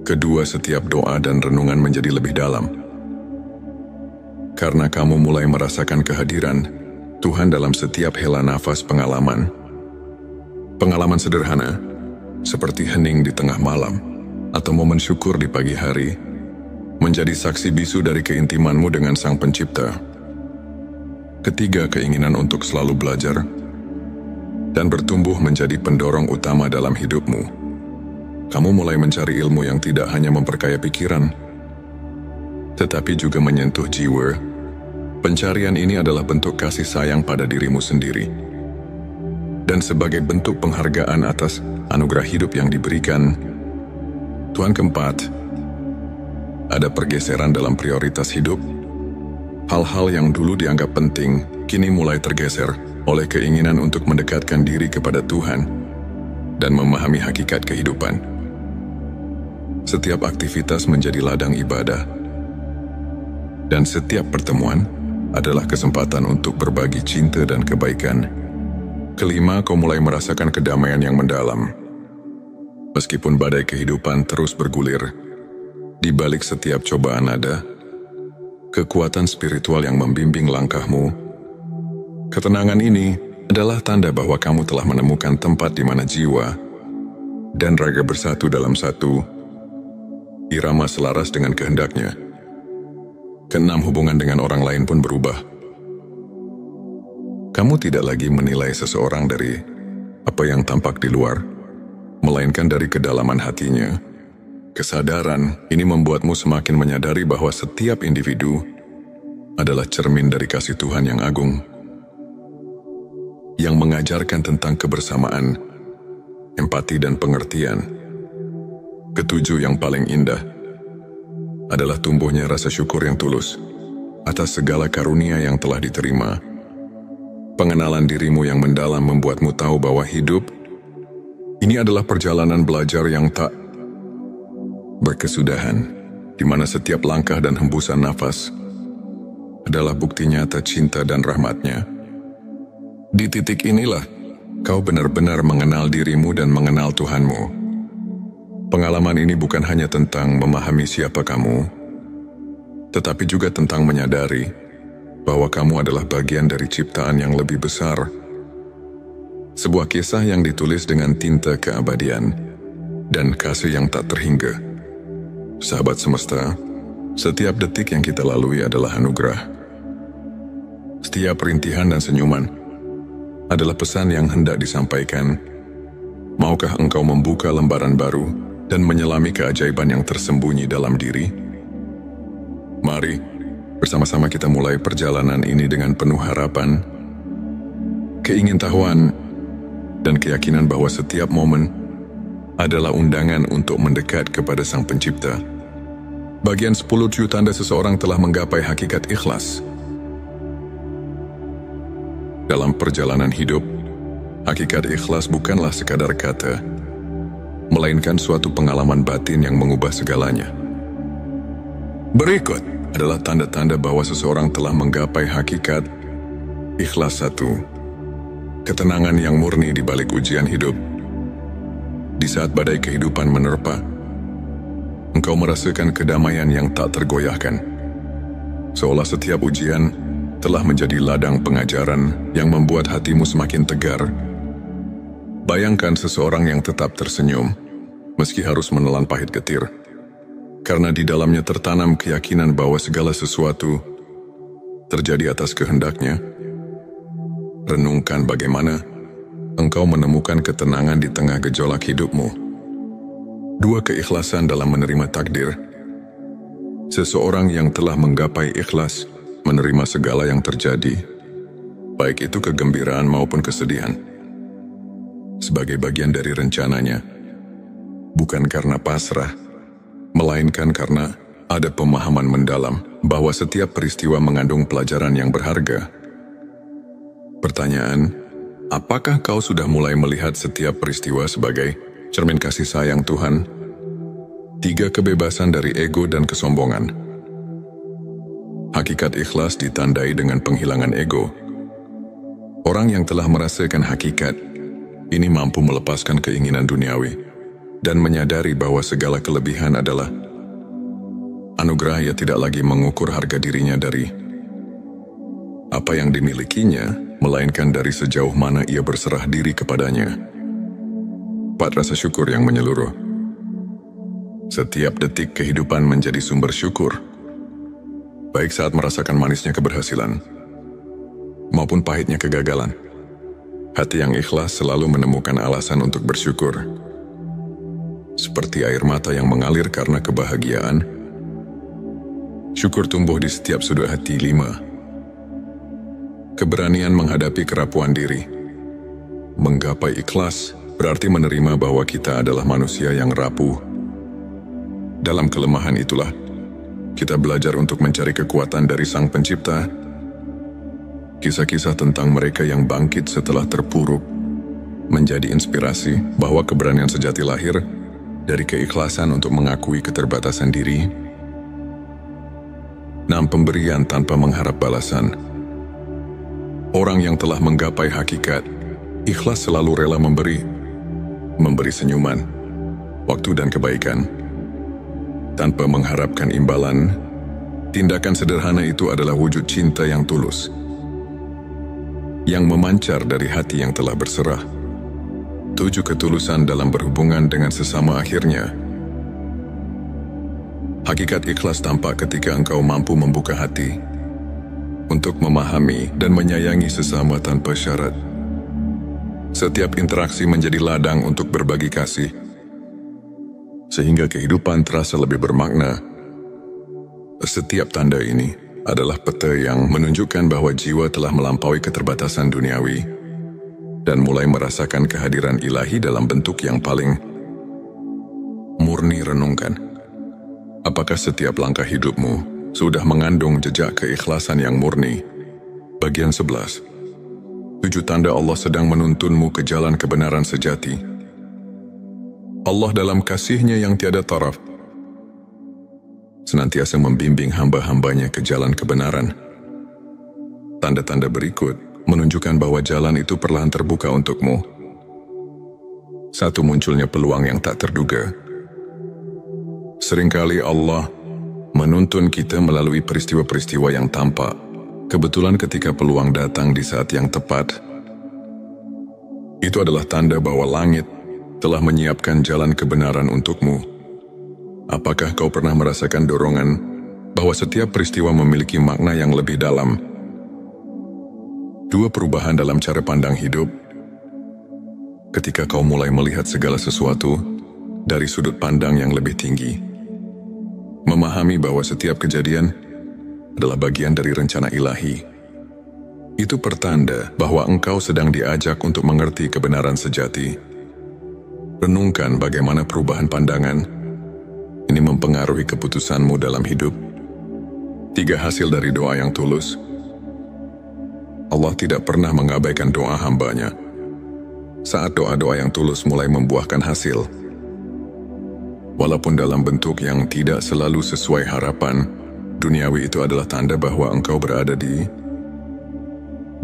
Kedua, setiap doa dan renungan menjadi lebih dalam. Karena kamu mulai merasakan kehadiran Tuhan dalam setiap hela nafas pengalaman. Pengalaman sederhana, seperti hening di tengah malam, atau momen syukur di pagi hari, menjadi saksi bisu dari keintimanmu dengan Sang Pencipta. Ketiga, keinginan untuk selalu belajar. dan bertumbuh menjadi pendorong utama dalam hidupmu. Kamu mulai mencari ilmu yang tidak hanya memperkaya pikiran, tetapi juga menyentuh jiwa. Pencarian ini adalah bentuk kasih sayang pada dirimu sendiri. Dan sebagai bentuk penghargaan atas anugerah hidup yang diberikan, Tuhan keempat, ada pergeseran dalam prioritas hidup. Hal-hal yang dulu dianggap penting, kini mulai tergeser oleh keinginan untuk mendekatkan diri kepada Tuhan dan memahami hakikat kehidupan. Setiap aktivitas menjadi ladang ibadah, dan setiap pertemuan adalah kesempatan untuk berbagi cinta dan kebaikan. Kelima, kau mulai merasakan kedamaian yang mendalam. Meskipun badai kehidupan terus bergulir, di balik setiap cobaan ada kekuatan spiritual yang membimbing langkahmu. Ketenangan ini adalah tanda bahwa kamu telah menemukan tempat di mana jiwa dan raga bersatu dalam satu irama selaras dengan kehendaknya. Keenam, hubungan dengan orang lain pun berubah. Kamu tidak lagi menilai seseorang dari apa yang tampak di luar, melainkan dari kedalaman hatinya. Kesadaran ini membuatmu semakin menyadari bahwa setiap individu adalah cermin dari kasih Tuhan yang agung, yang mengajarkan tentang kebersamaan, empati dan pengertian. Ketujuh, yang paling indah adalah tumbuhnya rasa syukur yang tulus atas segala karunia yang telah diterima. Pengenalan dirimu yang mendalam membuatmu tahu bahwa hidup ini adalah perjalanan belajar yang tak berkesudahan, di mana setiap langkah dan hembusan nafas adalah bukti nyata cinta dan rahmat-Nya. Di titik inilah kau benar-benar mengenal dirimu dan mengenal Tuhanmu. Pengalaman ini bukan hanya tentang memahami siapa kamu, tetapi juga tentang menyadari bahwa kamu adalah bagian dari ciptaan yang lebih besar. Sebuah kisah yang ditulis dengan tinta keabadian dan kasih yang tak terhingga. Sahabat semesta, setiap detik yang kita lalui adalah anugerah. Setiap rintihan dan senyuman adalah pesan yang hendak disampaikan. Maukah engkau membuka lembaran baru dan menyelami keajaiban yang tersembunyi dalam diri? Mari, bersama-sama kita mulai perjalanan ini dengan penuh harapan, keingintahuan, dan keyakinan bahwa setiap momen adalah undangan untuk mendekat kepada Sang Pencipta. Bagian 10 tanda seseorang telah menggapai hakikat ikhlas. Dalam perjalanan hidup, hakikat ikhlas bukanlah sekadar kata, melainkan suatu pengalaman batin yang mengubah segalanya. Berikut adalah tanda-tanda bahwa seseorang telah menggapai hakikat ikhlas. 1. Ketenangan yang murni di balik ujian hidup. Di saat badai kehidupan menerpa, engkau merasakan kedamaian yang tak tergoyahkan. Seolah setiap ujian telah menjadi ladang pengajaran yang membuat hatimu semakin tegar. Bayangkan seseorang yang tetap tersenyum, meski harus menelan pahit getir, karena di dalamnya tertanam keyakinan bahwa segala sesuatu terjadi atas kehendak-Nya. Renungkan bagaimana engkau menemukan ketenangan di tengah gejolak hidupmu. 2. Keikhlasan dalam menerima takdir. Seseorang yang telah menggapai ikhlas menerima segala yang terjadi, baik itu kegembiraan maupun kesedihan, sebagai bagian dari rencananya, bukan karena pasrah, melainkan karena ada pemahaman mendalam bahwa setiap peristiwa mengandung pelajaran yang berharga. Pertanyaan, apakah kau sudah mulai melihat setiap peristiwa sebagai cermin kasih sayang Tuhan? 3. Kebebasan dari ego dan kesombongan. Hakikat ikhlas ditandai dengan penghilangan ego. Orang yang telah merasakan hakikat ini mampu melepaskan keinginan duniawi dan menyadari bahwa segala kelebihan adalah anugerah. Ia tidak lagi mengukur harga dirinya dari apa yang dimilikinya, melainkan dari sejauh mana ia berserah diri kepadanya. 4. Rasa syukur yang menyeluruh. Setiap detik kehidupan menjadi sumber syukur, baik saat merasakan manisnya keberhasilan maupun pahitnya kegagalan. Hati yang ikhlas selalu menemukan alasan untuk bersyukur. Seperti air mata yang mengalir karena kebahagiaan, syukur tumbuh di setiap sudut hati. 5. Keberanian menghadapi kerapuan diri. Menggapai ikhlas berarti menerima bahwa kita adalah manusia yang rapuh. Dalam kelemahan itulah, kita belajar untuk mencari kekuatan dari Sang Pencipta. Kisah-kisah tentang mereka yang bangkit setelah terpuruk menjadi inspirasi bahwa keberanian sejati lahir dari keikhlasan untuk mengakui keterbatasan diri. 6. Pemberian tanpa mengharap balasan. Orang yang telah menggapai hakikat ikhlas selalu rela memberi senyuman, waktu dan kebaikan tanpa mengharapkan imbalan. Tindakan sederhana itu adalah wujud cinta yang tulus, yang memancar dari hati yang telah berserah. 7. Ketulusan dalam berhubungan dengan sesama. Akhirnya, hakikat ikhlas tampak ketika engkau mampu membuka hati untuk memahami dan menyayangi sesama tanpa syarat. Setiap interaksi menjadi ladang untuk berbagi kasih, sehingga kehidupan terasa lebih bermakna. Setiap tanda ini adalah peta yang menunjukkan bahwa jiwa telah melampaui keterbatasan duniawi dan mulai merasakan kehadiran ilahi dalam bentuk yang paling murni. Renungkan, apakah setiap langkah hidupmu sudah mengandung jejak keikhlasan yang murni? Bagian 11. 7 tanda Allah sedang menuntunmu ke jalan kebenaran sejati. Allah dalam kasih-Nya yang tiada taraf senantiasa membimbing hamba-hambanya ke jalan kebenaran. Tanda-tanda berikut menunjukkan bahwa jalan itu perlahan terbuka untukmu. 1. Munculnya peluang yang tak terduga. Seringkali Allah menuntun kita melalui peristiwa-peristiwa yang tampak kebetulan ketika peluang datang di saat yang tepat. Itu adalah tanda bahwa langit telah menyiapkan jalan kebenaran untukmu. Apakah kau pernah merasakan dorongan bahwa setiap peristiwa memiliki makna yang lebih dalam? 2. Perubahan dalam cara pandang hidup. Ketika kau mulai melihat segala sesuatu dari sudut pandang yang lebih tinggi, memahami bahwa setiap kejadian adalah bagian dari rencana ilahi, itu pertanda bahwa engkau sedang diajak untuk mengerti kebenaran sejati. Renungkan bagaimana perubahan pandangan ini mempengaruhi keputusanmu dalam hidup. 3. Hasil dari doa yang tulus. Allah tidak pernah mengabaikan doa hambanya. Saat doa-doa yang tulus mulai membuahkan hasil, walaupun dalam bentuk yang tidak selalu sesuai harapan duniawi, itu adalah tanda bahwa engkau berada di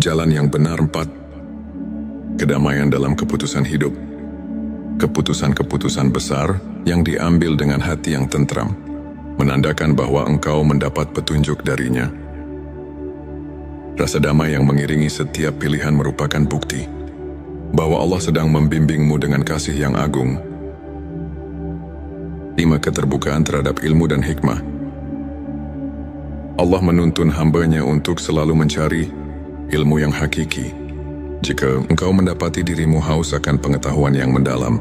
jalan yang benar. 4. Kedamaian dalam keputusan hidup. Keputusan-keputusan besar yang diambil dengan hati yang tentram menandakan bahwa engkau mendapat petunjuk darinya. Rasa damai yang mengiringi setiap pilihan merupakan bukti bahwa Allah sedang membimbingmu dengan kasih yang agung. 5. Keterbukaan terhadap ilmu dan hikmah. Allah menuntun hamba-Nya untuk selalu mencari ilmu yang hakiki. Jika engkau mendapati dirimu haus akan pengetahuan yang mendalam,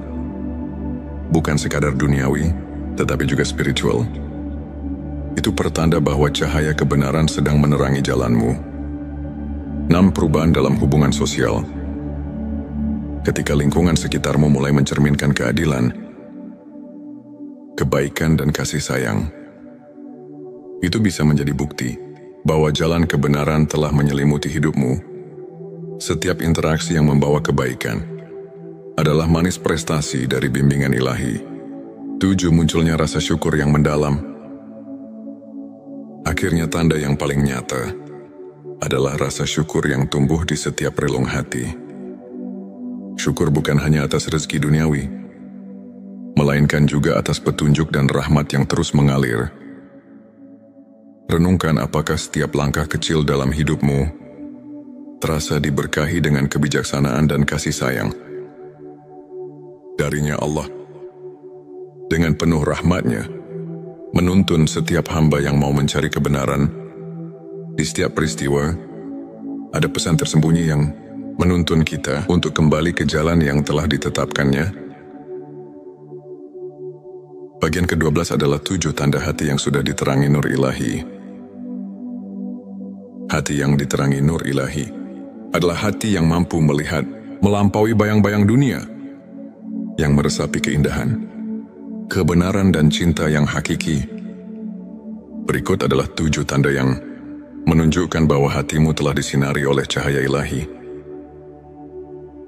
bukan sekadar duniawi, tetapi juga spiritual, itu pertanda bahwa cahaya kebenaran sedang menerangi jalanmu. 6. Perubahan dalam hubungan sosial. Ketika lingkungan sekitarmu mulai mencerminkan keadilan, kebaikan dan kasih sayang, itu bisa menjadi bukti bahwa jalan kebenaran telah menyelimuti hidupmu. Setiap interaksi yang membawa kebaikan adalah manis prestasi dari bimbingan ilahi. 7. Munculnya rasa syukur yang mendalam. Akhirnya tanda yang paling nyata adalah rasa syukur yang tumbuh di setiap relung hati. Syukur bukan hanya atas rezeki duniawi, melainkan juga atas petunjuk dan rahmat yang terus mengalir. Renungkan apakah setiap langkah kecil dalam hidupmu terasa diberkahi dengan kebijaksanaan dan kasih sayang darinya. Allah dengan penuh rahmat-Nya menuntun setiap hamba yang mau mencari kebenaran. Di setiap peristiwa ada pesan tersembunyi yang menuntun kita untuk kembali ke jalan yang telah ditetapkannya. Bagian ke-12 adalah 7 tanda hati yang sudah diterangi nur ilahi. Hati yang diterangi nur ilahi adalah hati yang mampu melihat melampaui bayang-bayang dunia, yang meresapi keindahan, kebenaran dan cinta yang hakiki. Berikut adalah 7 tanda yang menunjukkan bahwa hatimu telah disinari oleh cahaya ilahi.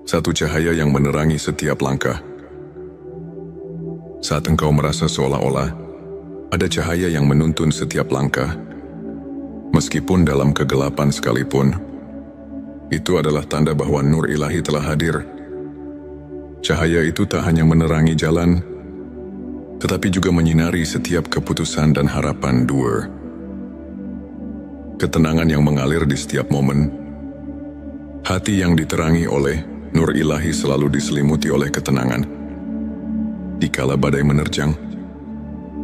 1. Cahaya yang menerangi setiap langkah. Saat engkau merasa seolah-olah ada cahaya yang menuntun setiap langkah, meskipun dalam kegelapan sekalipun, itu adalah tanda bahwa nur ilahi telah hadir. Cahaya itu tak hanya menerangi jalan, tetapi juga menyinari setiap keputusan dan harapan. 2. Ketenangan yang mengalir di setiap momen. Hati yang diterangi oleh nur ilahi selalu diselimuti oleh ketenangan. Dikala badai menerjang,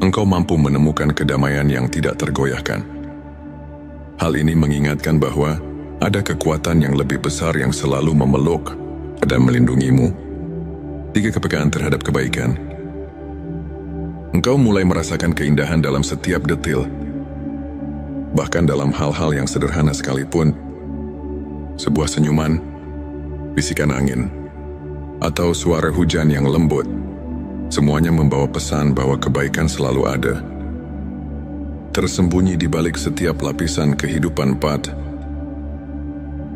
engkau mampu menemukan kedamaian yang tidak tergoyahkan. Hal ini mengingatkan bahwa ada kekuatan yang lebih besar yang selalu memeluk dan melindungimu. 3. Kepekaan terhadap kebaikan. Engkau mulai merasakan keindahan dalam setiap detil, bahkan dalam hal-hal yang sederhana sekalipun. Sebuah senyuman, bisikan angin, atau suara hujan yang lembut, semuanya membawa pesan bahwa kebaikan selalu ada. Tersembunyi di balik setiap lapisan kehidupan 4.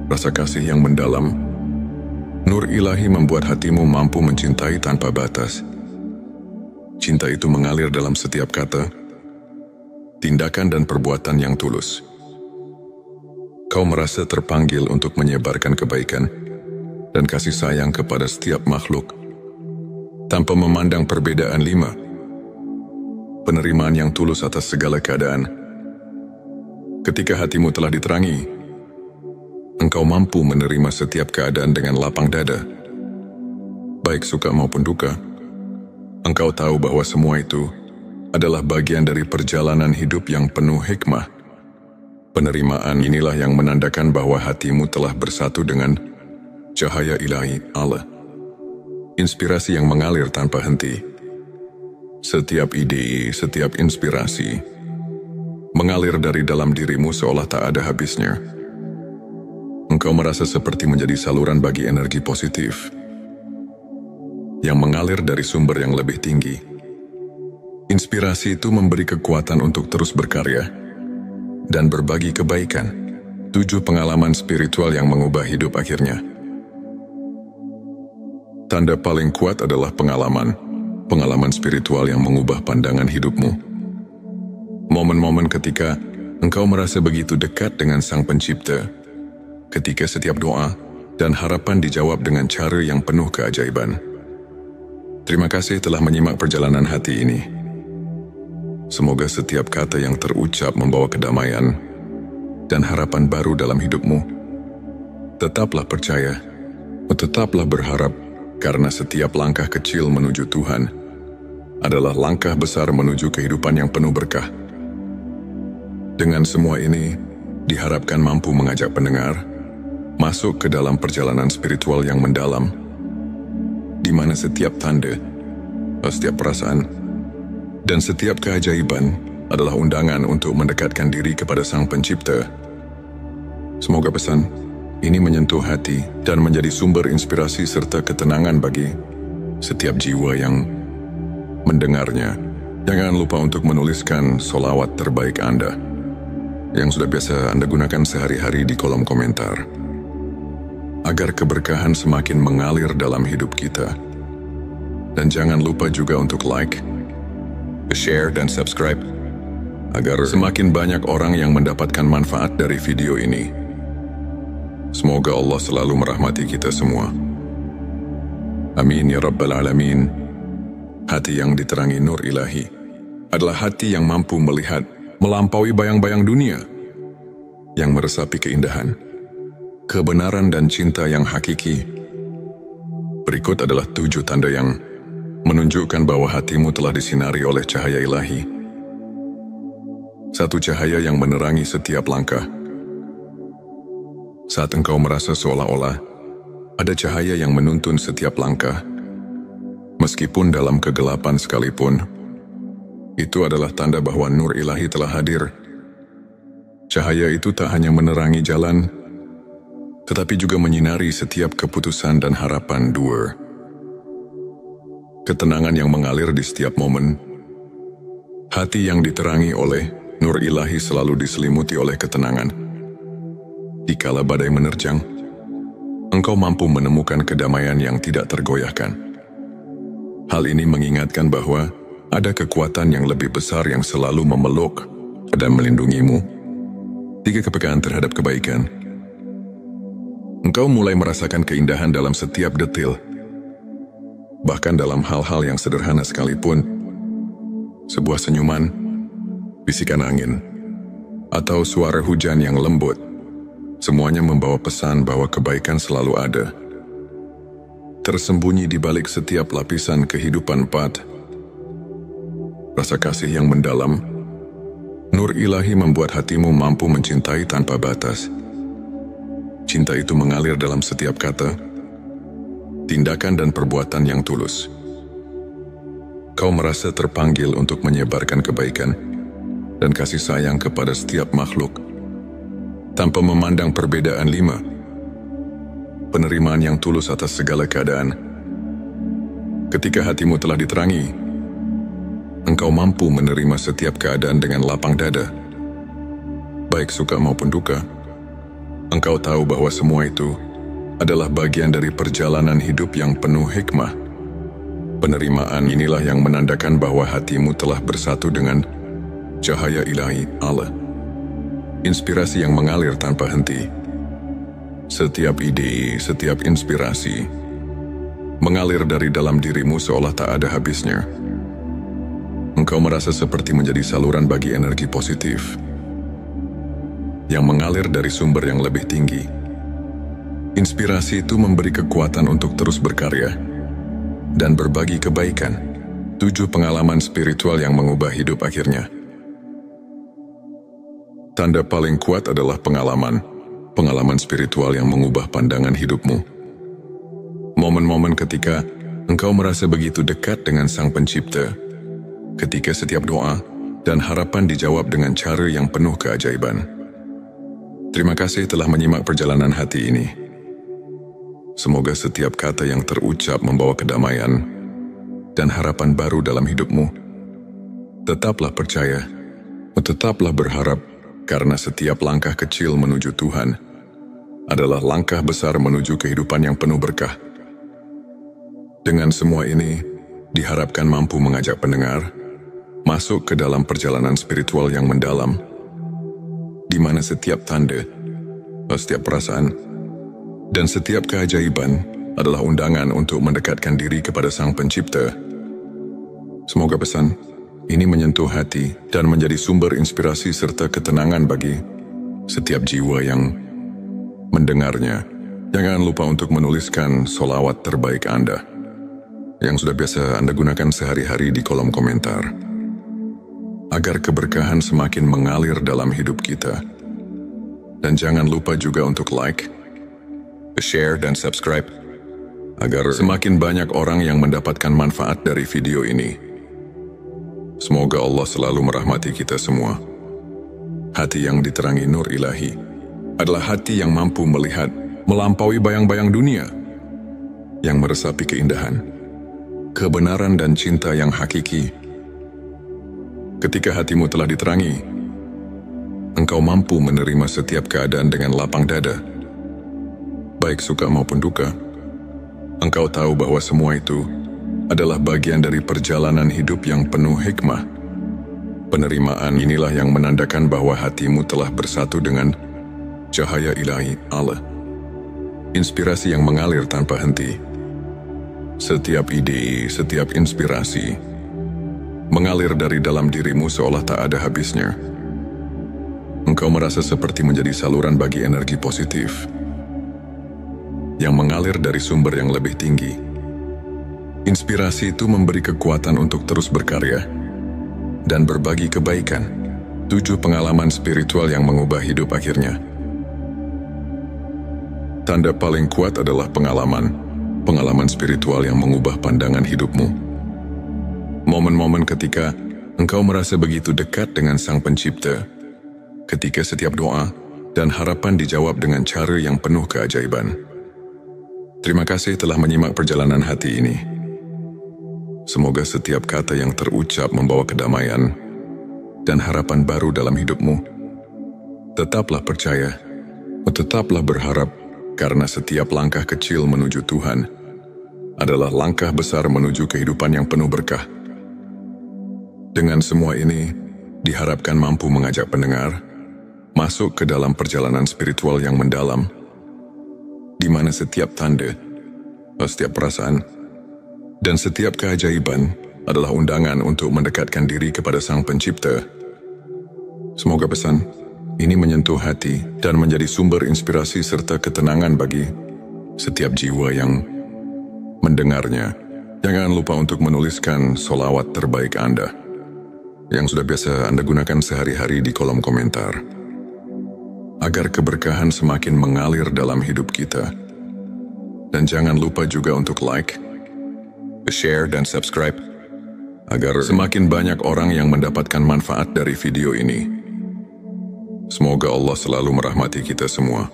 Rasa kasih yang mendalam. Nur ilahi membuat hatimu mampu mencintai tanpa batas. Cinta itu mengalir dalam setiap kata, tindakan dan perbuatan yang tulus. Kau merasa terpanggil untuk menyebarkan kebaikan dan kasih sayang kepada setiap makhluk, tanpa memandang perbedaan. 5. Penerimaan yang tulus atas segala keadaan. Ketika hatimu telah diterangi, engkau mampu menerima setiap keadaan dengan lapang dada. Baik suka maupun duka, engkau tahu bahwa semua itu adalah bagian dari perjalanan hidup yang penuh hikmah. Penerimaan inilah yang menandakan bahwa hatimu telah bersatu dengan cahaya ilahi Allah. Inspirasi yang mengalir tanpa henti. Setiap ide, setiap inspirasi mengalir dari dalam dirimu seolah tak ada habisnya. Engkau merasa seperti menjadi saluran bagi energi positif yang mengalir dari sumber yang lebih tinggi. Inspirasi itu memberi kekuatan untuk terus berkarya dan berbagi kebaikan. 7. Pengalaman spiritual yang mengubah hidup akhirnya. Tanda paling kuat adalah pengalaman spiritual yang mengubah pandangan hidupmu. Momen-momen ketika engkau merasa begitu dekat dengan Sang Pencipta, ketika setiap doa dan harapan dijawab dengan cara yang penuh keajaiban. Terima kasih telah menyimak perjalanan hati ini. Semoga setiap kata yang terucap membawa kedamaian dan harapan baru dalam hidupmu. Tetaplah percaya, tetaplah berharap, karena setiap langkah kecil menuju Tuhan adalah langkah besar menuju kehidupan yang penuh berkah. Dengan semua ini, diharapkan mampu mengajak pendengar masuk ke dalam perjalanan spiritual yang mendalam, di mana setiap tanda, setiap perasaan, dan setiap keajaiban adalah undangan untuk mendekatkan diri kepada Sang Pencipta. Semoga pesan ini menyentuh hati dan menjadi sumber inspirasi serta ketenangan bagi setiap jiwa yang mendengarnya. Jangan lupa untuk menuliskan sholawat terbaik Anda yang sudah biasa Anda gunakan sehari-hari di kolom komentar, agar keberkahan semakin mengalir dalam hidup kita. Dan jangan lupa juga untuk like, share, dan subscribe, agar semakin banyak orang yang mendapatkan manfaat dari video ini. Semoga Allah selalu merahmati kita semua. Amin ya Rabbal Alamin. Hati yang diterangi nur ilahi adalah hati yang mampu melihat melampaui bayang-bayang dunia, yang meresapi keindahan, kebenaran dan cinta yang hakiki. Berikut adalah 7 tanda yang menunjukkan bahwa hatimu telah disinari oleh cahaya ilahi. 1. Cahaya yang menerangi setiap langkah. Saat engkau merasa seolah-olah Ada cahaya yang menuntun setiap langkah, meskipun dalam kegelapan sekalipun. Itu adalah tanda bahwa nur ilahi telah hadir. Cahaya itu tak hanya menerangi jalan, tetapi juga menyinari setiap keputusan dan harapan. 2. Ketenangan yang mengalir di setiap momen. Hati yang diterangi oleh nur ilahi selalu diselimuti oleh ketenangan. Dikala badai menerjang, engkau mampu menemukan kedamaian yang tidak tergoyahkan. Hal ini mengingatkan bahwa ada kekuatan yang lebih besar yang selalu memeluk dan melindungimu. 3. Kepekaan terhadap kebaikan. Engkau mulai merasakan keindahan dalam setiap detil. Bahkan dalam hal-hal yang sederhana sekalipun, sebuah senyuman, bisikan angin, atau suara hujan yang lembut, semuanya membawa pesan bahwa kebaikan selalu ada. Tersembunyi di balik setiap lapisan kehidupan. 4. Rasa kasih yang mendalam. Nur ilahi membuat hatimu mampu mencintai tanpa batas. Cinta itu mengalir dalam setiap kata, tindakan dan perbuatan yang tulus. Kau merasa terpanggil untuk menyebarkan kebaikan dan kasih sayang kepada setiap makhluk, tanpa memandang perbedaan. 5. Penerimaan yang tulus atas segala keadaan. Ketika hatimu telah diterangi, engkau mampu menerima setiap keadaan dengan lapang dada. Baik suka maupun duka, engkau tahu bahwa semua itu adalah bagian dari perjalanan hidup yang penuh hikmah. Penerimaan inilah yang menandakan bahwa hatimu telah bersatu dengan cahaya ilahi Allah. Inspirasi yang mengalir tanpa henti. Setiap ide, setiap inspirasi mengalir dari dalam dirimu seolah tak ada habisnya. Engkau merasa seperti menjadi saluran bagi energi positif yang mengalir dari sumber yang lebih tinggi. Inspirasi itu memberi kekuatan untuk terus berkarya dan berbagi kebaikan. 7. Pengalaman spiritual yang mengubah hidup akhirnya. Tanda paling kuat adalah pengalaman spiritual yang mengubah pandangan hidupmu. Momen-momen ketika engkau merasa begitu dekat dengan Sang Pencipta, ketika setiap doa dan harapan dijawab dengan cara yang penuh keajaiban. Terima kasih telah menyimak perjalanan hati ini. Semoga setiap kata yang terucap membawa kedamaian dan harapan baru dalam hidupmu. Tetaplah percaya, tetaplah berharap, karena setiap langkah kecil menuju Tuhan adalah langkah besar menuju kehidupan yang penuh berkah. Dengan semua ini, diharapkan mampu mengajak pendengar masuk ke dalam perjalanan spiritual yang mendalam, di mana setiap tanda, setiap perasaan, dan setiap keajaiban adalah undangan untuk mendekatkan diri kepada Sang Pencipta. Semoga pesan ini menyentuh hati dan menjadi sumber inspirasi serta ketenangan bagi setiap jiwa yang mendengarnya. Jangan lupa untuk menuliskan solawat terbaik Anda yang sudah biasa Anda gunakan sehari-hari di kolom komentar, agar keberkahan semakin mengalir dalam hidup kita. Dan jangan lupa juga untuk like, share, dan subscribe, agar semakin banyak orang yang mendapatkan manfaat dari video ini. Semoga Allah selalu merahmati kita semua. Hati yang diterangi nur ilahi adalah hati yang mampu melihat melampaui bayang-bayang dunia, yang meresapi keindahan, kebenaran, dan cinta yang hakiki. Ketika hatimu telah diterangi, engkau mampu menerima setiap keadaan dengan lapang dada. Baik suka maupun duka, engkau tahu bahwa semua itu adalah bagian dari perjalanan hidup yang penuh hikmah. Penerimaan inilah yang menandakan bahwa hatimu telah bersatu dengan cahaya ilahi Allah. Inspirasi yang mengalir tanpa henti. Setiap ide, setiap inspirasi mengalir dari dalam dirimu seolah tak ada habisnya. Engkau merasa seperti menjadi saluran bagi energi positif yang mengalir dari sumber yang lebih tinggi. Inspirasi itu memberi kekuatan untuk terus berkarya dan berbagi kebaikan. 7. Pengalaman spiritual yang mengubah hidup akhirnya. Tanda paling kuat adalah pengalaman spiritual yang mengubah pandangan hidupmu. Momen-momen ketika engkau merasa begitu dekat dengan Sang Pencipta, ketika setiap doa dan harapan dijawab dengan cara yang penuh keajaiban. Terima kasih telah menyimak perjalanan hati ini. Semoga setiap kata yang terucap membawa kedamaian dan harapan baru dalam hidupmu. Tetaplah percaya, tetaplah berharap, karena setiap langkah kecil menuju Tuhan adalah langkah besar menuju kehidupan yang penuh berkah. Dengan semua ini, diharapkan mampu mengajak pendengar masuk ke dalam perjalanan spiritual yang mendalam, di mana setiap tanda, setiap perasaan, dan setiap keajaiban adalah undangan untuk mendekatkan diri kepada Sang Pencipta. Semoga pesan ini menyentuh hati dan menjadi sumber inspirasi serta ketenangan bagi setiap jiwa yang mendengarnya. Jangan lupa untuk menuliskan sholawat terbaik Anda yang sudah biasa Anda gunakan sehari-hari di kolom komentar, agar keberkahan semakin mengalir dalam hidup kita. Dan jangan lupa juga untuk like, share, dan subscribe, agar semakin banyak orang yang mendapatkan manfaat dari video ini. Semoga Allah selalu merahmati kita semua.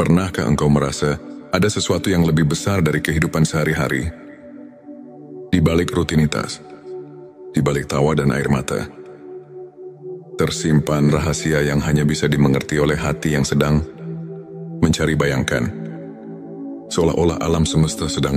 Pernahkah engkau merasa ada sesuatu yang lebih besar dari kehidupan sehari-hari? Di balik rutinitas, di balik tawa dan air mata, tersimpan rahasia yang hanya bisa dimengerti oleh hati yang sedang mencari bayangkan. Seolah-olah alam semesta sedang